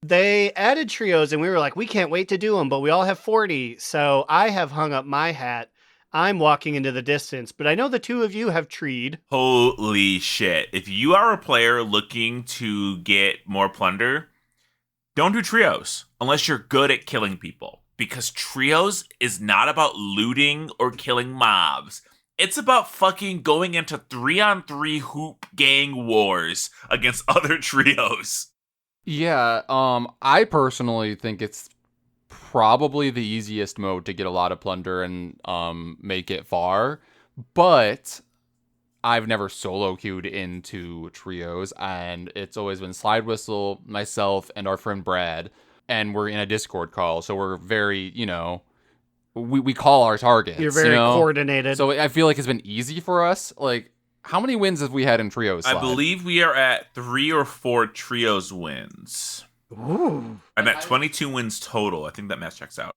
They added trios, and we were like, we can't wait to do them, but we all have 40, so I have hung up my hat. I'm walking into the distance, but I know the two of you have treed. Holy shit. If you are a player looking to get more plunder, don't do trios unless you're good at killing people. Because trios is not about looting or killing mobs. It's about fucking going into 3-on-3 hoop gang wars against other trios. Yeah, I personally think it's probably the easiest mode to get a lot of plunder and make it far, but I've never solo queued into trios, and it's always been Slidewhistle, myself, and our friend Brad, and we're in a Discord call, so we're very, we call our targets. You're very coordinated. So I feel like it's been easy for us. Like, how many wins have we had in trios? I believe we are at 3 or 4 trios wins. Ooh. I'm at 22 wins total. I think that math checks out.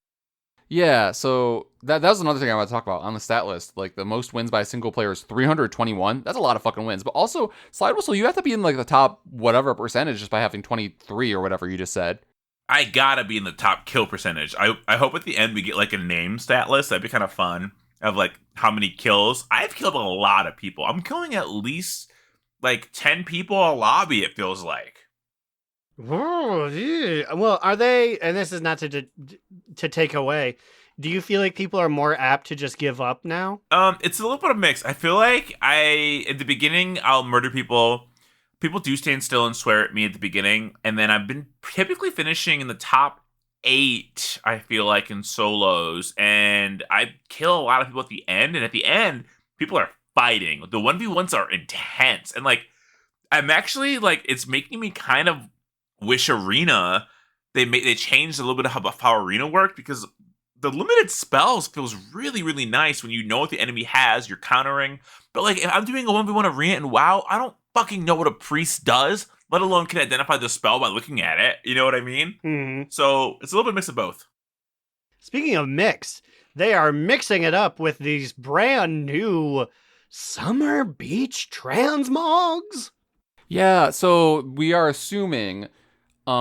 Yeah, so that was another thing I want to talk about on the stat list. Like, the most wins by a single player is 321. That's a lot of fucking wins. But also, Slidewhistle, you have to be in, like, the top whatever percentage just by having 23 or whatever you just said. I gotta be in the top kill percentage. I hope at the end we get, like, a name stat list. That'd be kind of fun. Of, like, how many kills. I've killed a lot of people. I'm killing at least, like, 10 people a lobby, it feels like. Oh, yeah. Well, are they, and this is not to take away, do you feel like people are more apt to just give up now? It's a little bit of a mix. I feel like at the beginning, I'll murder people. People do stand still and swear at me at the beginning, and then I've been typically finishing in the top 8, I feel like, in solos, and I kill a lot of people at the end, and at the end, people are fighting. The 1v1s are intense, and, like, I'm actually, like, it's making me kind of wish Arena, they changed a little bit of how Arena worked, because the limited spells feels really, really nice when you know what the enemy has, you're countering. But, like, if I'm doing a 1v1 Arena in WoW, I don't fucking know what a priest does, let alone can identify the spell by looking at it. You know what I mean? Mm-hmm. So it's a little bit mix of both. Speaking of mix, they are mixing it up with these brand new summer beach transmogs. Yeah, so we are assuming,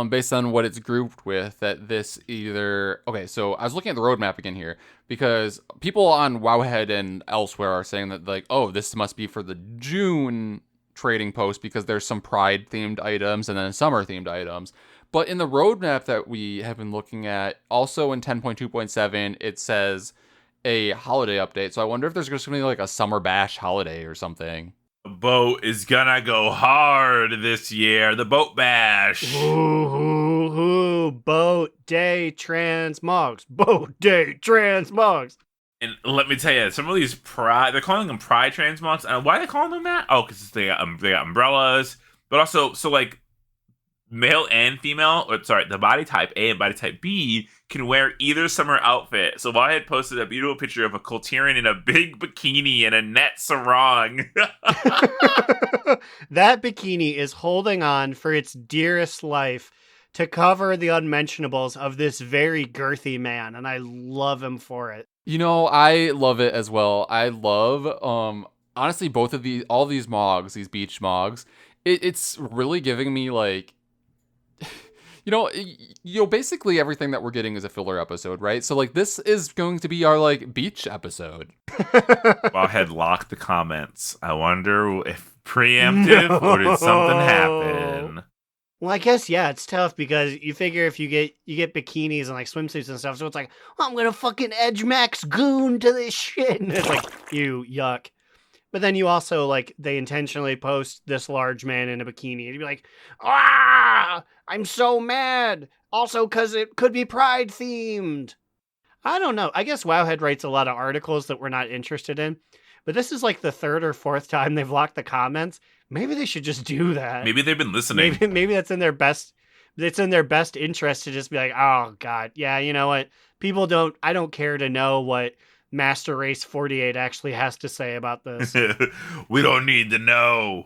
based on what it's grouped with, that this either... Okay, so I was looking at the roadmap again here, because people on Wowhead and elsewhere are saying that, like, oh, this must be for the June trading post because there's some Pride-themed items and then summer-themed items. But in the roadmap that we have been looking at, also in 10.2.7, it says a holiday update. So I wonder if there's just going to be, like, a Summer Bash holiday or something. The boat is gonna go hard this year. The boat bash. Ooh, boat day transmogs. Boat day transmogs. And let me tell you, some of these Pride, they're calling them Pride transmogs. And why are they calling them that? Oh, because they got umbrellas. But also, so, like, male and female, the body type A and body type B can wear either summer outfit. So I had posted a beautiful picture of a Kulturian in a big bikini and a net sarong. That bikini is holding on for its dearest life to cover the unmentionables of this very girthy man, and I love him for it. You know, I love it as well. I love, honestly, all these mogs, these beach mogs, it's really giving me, like, basically everything that we're getting is a filler episode, right? So, like, this is going to be our, like, beach episode. Wowhead locked the comments. I wonder if preemptive or did something happen? Well, I guess, yeah, it's tough because you figure if you get bikinis and, like, swimsuits and stuff, so it's like, oh, I'm gonna fucking edge max goon to this shit. And it's like, yuck. But then you also, like, they intentionally post this large man in a bikini. And you'd be like, I'm so mad. Also, because it could be Pride themed. I don't know. I guess Wowhead writes a lot of articles that we're not interested in, but this is like the third or fourth time they've locked the comments. Maybe they should just do that. Maybe they've been listening. Maybe that's in their best. It's in their best interest to just be like, oh God, yeah, you know what? I don't care to know what Master Race 48 actually has to say about this. We don't need to know.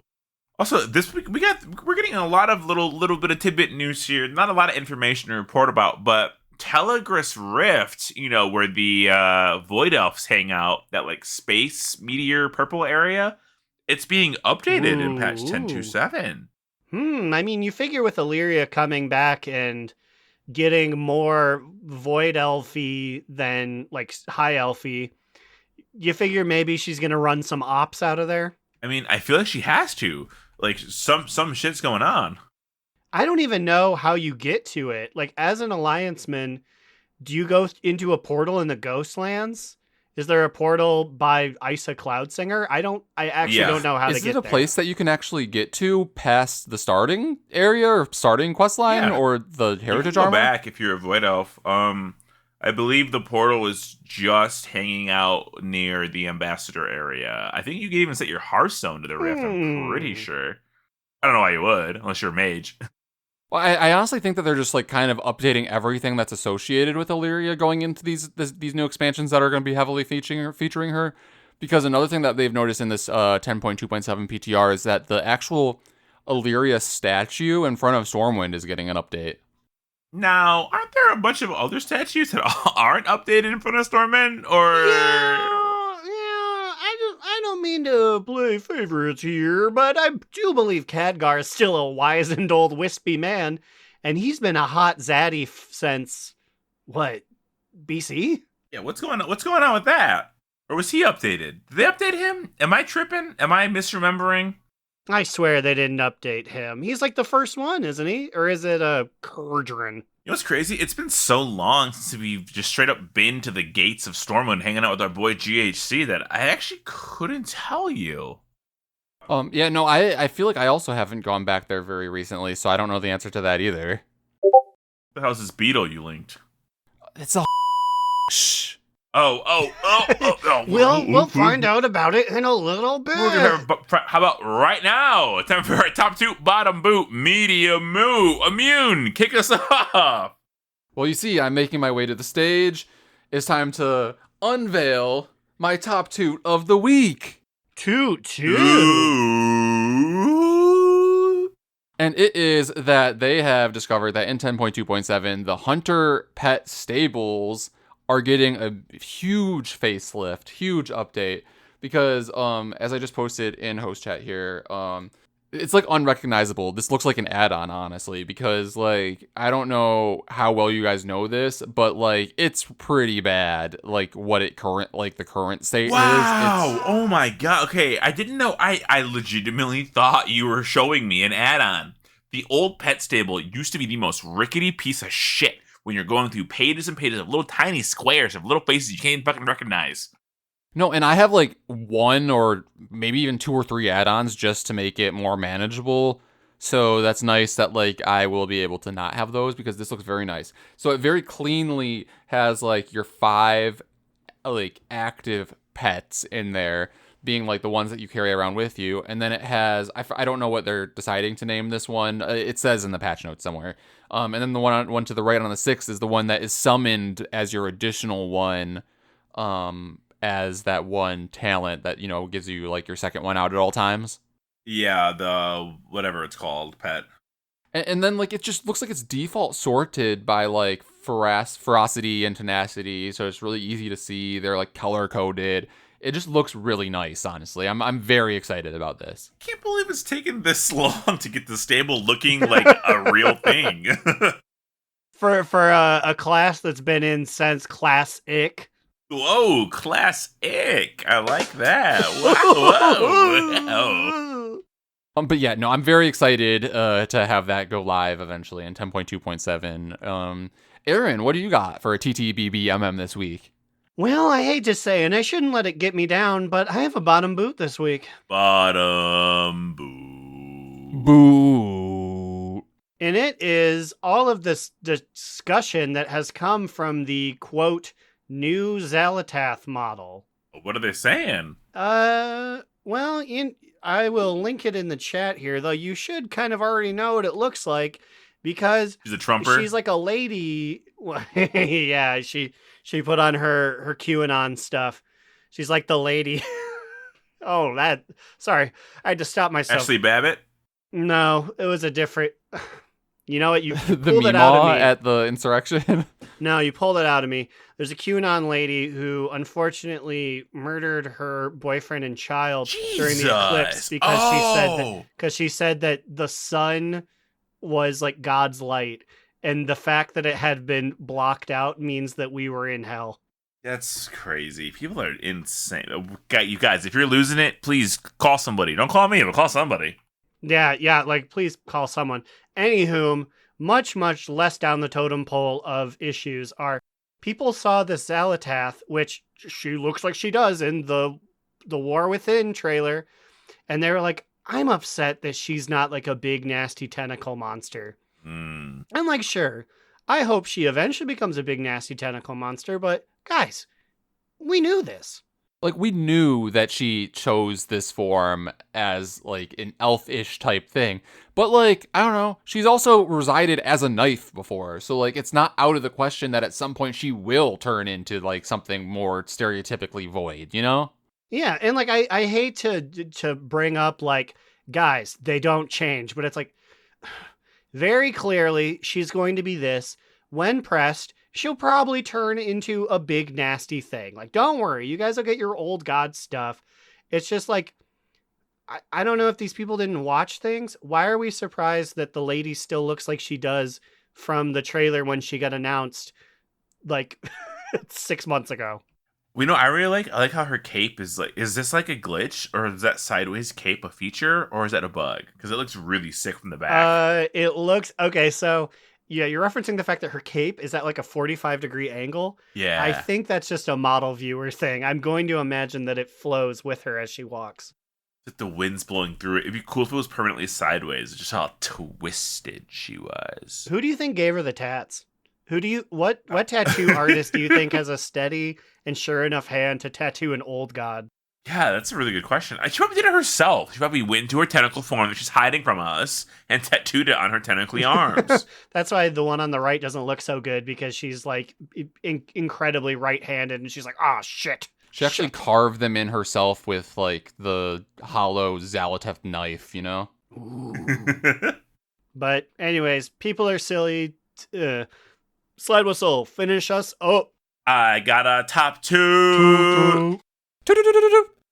Also, this week we're getting a lot of little bit of tidbit news here. Not a lot of information to report about, but Telegris Rift, where the Void Elves hang out, that like space meteor purple area, it's being updated in patch 10.2.7. I mean, you figure with Illyria coming back and getting more Void Elfy than like High Elfy, you figure maybe she's gonna run some ops out of there. I mean, I feel like she has to. Like some shit's going on. I don't even know how you get to it. Like as an Allianceman, do you go into a portal in the Ghostlands? Is there a portal by Isa Cloudsinger? I actually don't know how to get there. Is it a place that you can actually get to past the starting area or starting quest line or the Heritage Armor? Go back if you're a Void Elf. I believe the portal is just hanging out near the Ambassador area. I think you can even set your Hearthstone to the Rift, I'm pretty sure. I don't know why you would, unless you're a mage. Well, I honestly think that they're just like kind of updating everything that's associated with Illyria going into these new expansions that are going to be heavily featuring her. Because another thing that they've noticed in this 10.2.7 PTR is that the actual Illyria statue in front of Stormwind is getting an update. Now, aren't there a bunch of other statues that aren't updated in front of Stormwind? Or I don't mean to play favorites here, but I do believe Khadgar is still a wizened old wispy man, and he's been a hot zaddy since what, BC? Yeah, what's going on? What's going on with that? Or was he updated? Did they update him? Am I tripping? Am I misremembering? I swear they didn't update him. He's like the first one, isn't he? Or is it a Kurdran? You know what's crazy? It's been so long since we've just straight up been to the gates of Stormwind hanging out with our boy GHC that I actually couldn't tell you. I feel like I also haven't gone back there very recently, so I don't know the answer to that either. The hell's this beetle you linked? It's a shh. Oh. We'll find out about it in a little bit. How about right now? Time for our top two, bottom boot, medium immune. Kick us off. Well, you see, I'm making my way to the stage. It's time to unveil my top toot of the week. Toot. And it is that they have discovered that in 10.2.7, the Hunter pet stables are getting a huge facelift, huge update, because as I just posted in host chat here, it's like unrecognizable. This looks like an add-on, honestly, because like I don't know how well you guys know this, but like it's pretty bad, like what the current state is. Wow! Oh my god. Okay, I didn't know. I legitimately thought you were showing me an add-on. The old pet stable used to be the most rickety piece of shit. When you're going through pages and pages of little tiny squares of little faces you can't even fucking recognize. No, and I have like one or maybe even two or three add-ons just to make it more manageable. So that's nice that like I will be able to not have those because this looks very nice. So it very cleanly has like your 5 like active pets in there, being like the ones that you carry around with you. And then it has, I don't know what they're deciding to name this one. It says in the patch notes somewhere. And then the one to the right on the 6th is the one that is summoned as your additional one, as that one talent that, gives you like your second one out at all times. Yeah, the whatever it's called, pet. And then like it just looks like it's default sorted by like ferocity and tenacity, so it's really easy to see. They're like color coded. It just looks really nice, honestly. I'm very excited about this. I can't believe it's taken this long to get the stable looking like a real thing. For a class that's been in since Class Ick. Whoa, Class Ick. I like that. Whoa. But yeah, no, I'm very excited to have that go live eventually in 10.2.7. Aaron, what do you got for a TTBBMM this week? Well, I hate to say, and I shouldn't let it get me down, but I have a bottom boot this week. Bottom boot. Boo. And it is all of this discussion that has come from the, quote, new Xalatath model. What are they saying? Well, I will link it in the chat here, though you should kind of already know what it looks like because She's a Trumper. she's like a lady. Yeah, she put on her QAnon stuff. She's like the lady. Sorry, I had to stop myself. Ashley Babbitt. No, it was a different. You know what? You The pulled it out of Meemaw me. at the insurrection. No, you pulled it out of me. There's a QAnon lady who unfortunately murdered her boyfriend and child during the eclipse because she said that the sun was like God's light, and the fact that it had been blocked out means that we were in hell. That's crazy. People are insane. You guys, if you're losing it, please call somebody. Don't call me, but call somebody. Yeah, like please call someone. Anywho, much less down the totem pole of issues are people saw the Xalatath, which she looks like she does in the War Within trailer, and they were like, I'm upset that she's not like a big nasty tentacle monster. I'm like, sure, I hope she eventually becomes a big nasty tentacle monster, but guys, we knew this. Like, we knew that she chose this form as, like, an elf-ish type thing. But, like, I don't know, she's also resided as a knife before. So, like, it's not out of the question that at some point she will turn into, like, something more stereotypically void, you know? Yeah, and, like, I hate to bring up, like, guys, they don't change. But it's like, very clearly, she's going to be this. When pressed, she'll probably turn into a big nasty thing. Like, don't worry, you guys will get your old god stuff. It's just like, I don't know if these people didn't watch things. Why are we surprised that the lady still looks like she does from the trailer when she got announced like 6 months ago? We know I really like how her cape is like. Is this like a glitch, or is that sideways cape a feature, or is that a bug? Because it looks really sick from the back. It looks okay. So yeah, you're referencing the fact that her cape is at like a 45-degree angle. Yeah, I think that's just a model viewer thing. I'm going to imagine that it flows with her as she walks. That the wind's blowing through it. It'd be cool if it was permanently sideways. Just how twisted she was. Who do you think gave her the tats? What tattoo artist do you think has a steady and sure enough hand to tattoo an old god? Yeah, that's a really good question. She probably did it herself. She probably went into her tentacle form that she's hiding from us and tattooed it on her tentacly arms. That's why the one on the right doesn't look so good, because she's like incredibly right-handed and she's like, ah, shit. She actually carved them in herself with, like, the hollow Xalatath knife, you know? But anyways, people are silly. Slidewhistle, finish us up. I got a top two.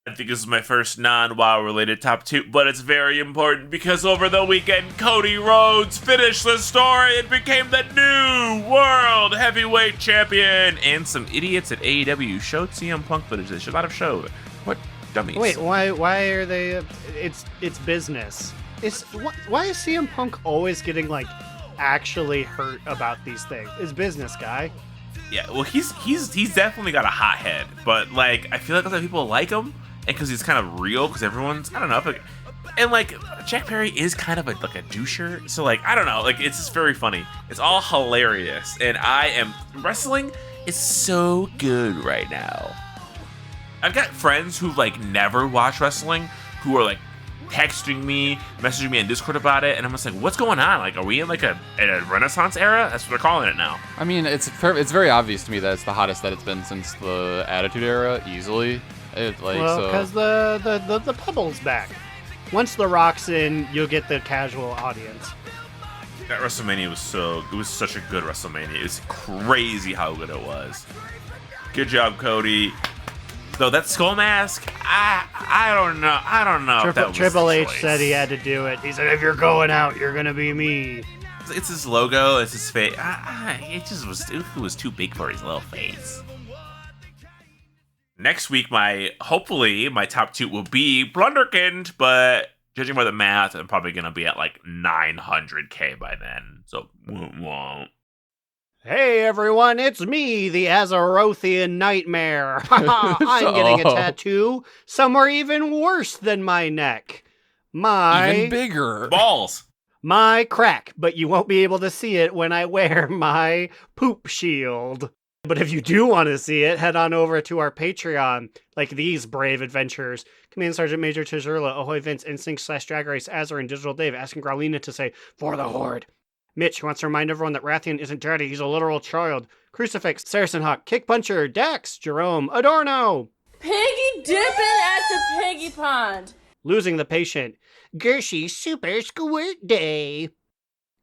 I think this is my first non-WoW related top two, but it's very important because over the weekend, Cody Rhodes finished the story and became the new World Heavyweight Champion. And some idiots at AEW showed CM Punk footage they should not have showed. What dummies? Wait, why are they? It's business. Why is CM Punk always getting like actually hurt about these things? It's business, guy. Yeah, well, he's definitely got a hot head, but like I feel like other people like him, and because he's kind of real, because everyone's, I don't know, and like Jack Perry is kind of like a doucher, so like I don't know, like it's just very funny. It's all hilarious, and wrestling is so good right now. I've got friends who like never watch wrestling who are like texting me, messaging me on Discord about it, and I'm just like, what's going on? Like, are we in like a Renaissance era? That's what they're calling it now. I mean, it's very obvious to me that it's the hottest that it's been since the Attitude Era, easily. Because the Pebble's back. Once The Rock's in, you'll get the casual audience. That WrestleMania was such a good WrestleMania. It was crazy how good it was. Good job, Cody. Though that skull mask, I don't know. If that was Triple H choice. said he had to do it. He said, if you're going out, you're gonna be me. It's his logo. It's his face. It was too big for his little face. Next week, hopefully my top two will be Blunderkind, but judging by the math, I'm probably gonna be at like 900K by then. So won't. Hey everyone, it's me, the Azerothian Nightmare. I'm getting a tattoo somewhere even worse than my neck. Even bigger. Balls. My crack, but you won't be able to see it when I wear my poop shield. But if you do want to see it, head on over to our Patreon, like these brave adventurers. Command Sergeant Major Tizurla, Ahoy Vince, Instinct / Drag Race, Azar, and Digital Dave asking Growlina to say, for the Horde. Mitch, who wants to remind everyone that Rathian isn't dirty, he's a literal child. Crucifix, Saracen Hawk, Kick Puncher, Dax, Jerome, Adorno. Piggy dipping at the piggy pond. Losing the Patient, Gershie Super Squirt Day.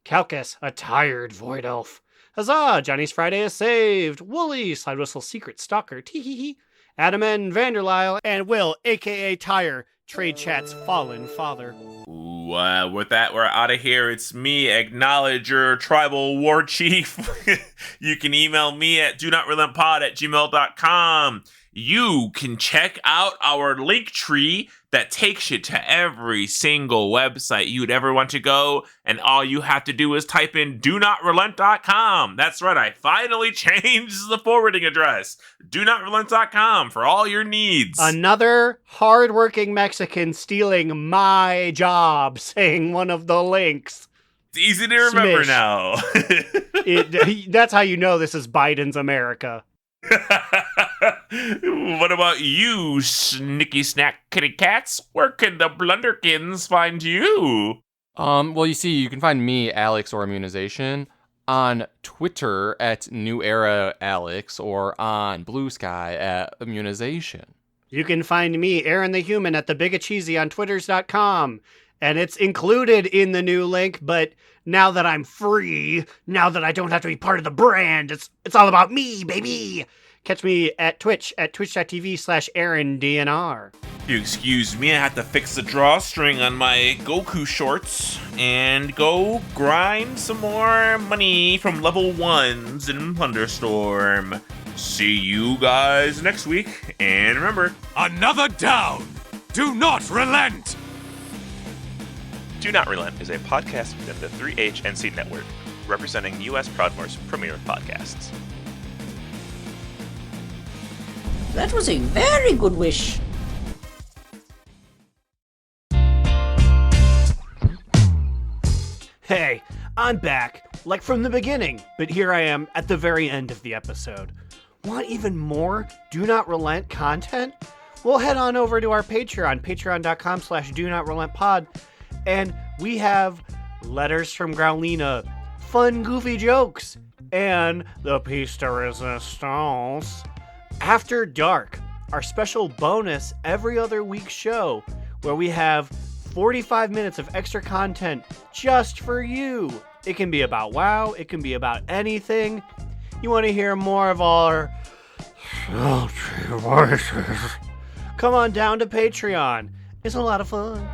Calcus, a tired void elf. Huzzah, Johnny's Friday is saved. Wooly, Slidewhistle Secret Stalker, tee-hee-hee. Adam N. Vanderlyle, and Will, a.k.a. Tyre, Trade Chat's fallen father. Ooh, with that, we're out of here. It's me, Acknowledge Your Tribal War Chief. You can email me at donotrelenttpod@gmail.com. You can check out our Linktree that takes you to every single website you'd ever want to go, and all you have to do is type in donotrelentt.com. That's right, I finally changed the forwarding address. donotrelentt.com for all your needs. Another hardworking Mexican stealing my job, saying one of the links. It's easy to remember Smish. now. That's how you know this is Biden's America. What about you, snicky snack kitty cats? Where can the blunderkins find you? Well, you see, you can find me, Alex, or Immunization, on Twitter at New Era Alex, or on Blue Sky at Immunization. You can find me, Aaron the Human, at thebigacheesy on twitters.com. And it's included in the new link, but now that I'm free, now that I don't have to be part of the brand, it's all about me, baby. Catch me at Twitch, at twitch.tv/AaronDNR. If you excuse me, I have to fix the drawstring on my Goku shorts and go grind some more money from level 1s in Thunderstorm. See you guys next week, and remember, Another down! Do not relent! Do Not Relent is a podcast within the 3HNC network, representing U.S. Proudmoore's premier podcasts. That was a very good wish. Hey, I'm back, like from the beginning, but here I am at the very end of the episode. Want even more Do Not Relent content? Well, head on over to our Patreon, patreon.com/DoNotRelentPod, and we have letters from Growlina, fun, goofy jokes, and the piece de resistance. After Dark, our special bonus every other week show, where we have 45 minutes of extra content just for you. It can be about WoW, it can be about anything. You want to hear more of our sultry voices? Come on down to Patreon. It's a lot of fun.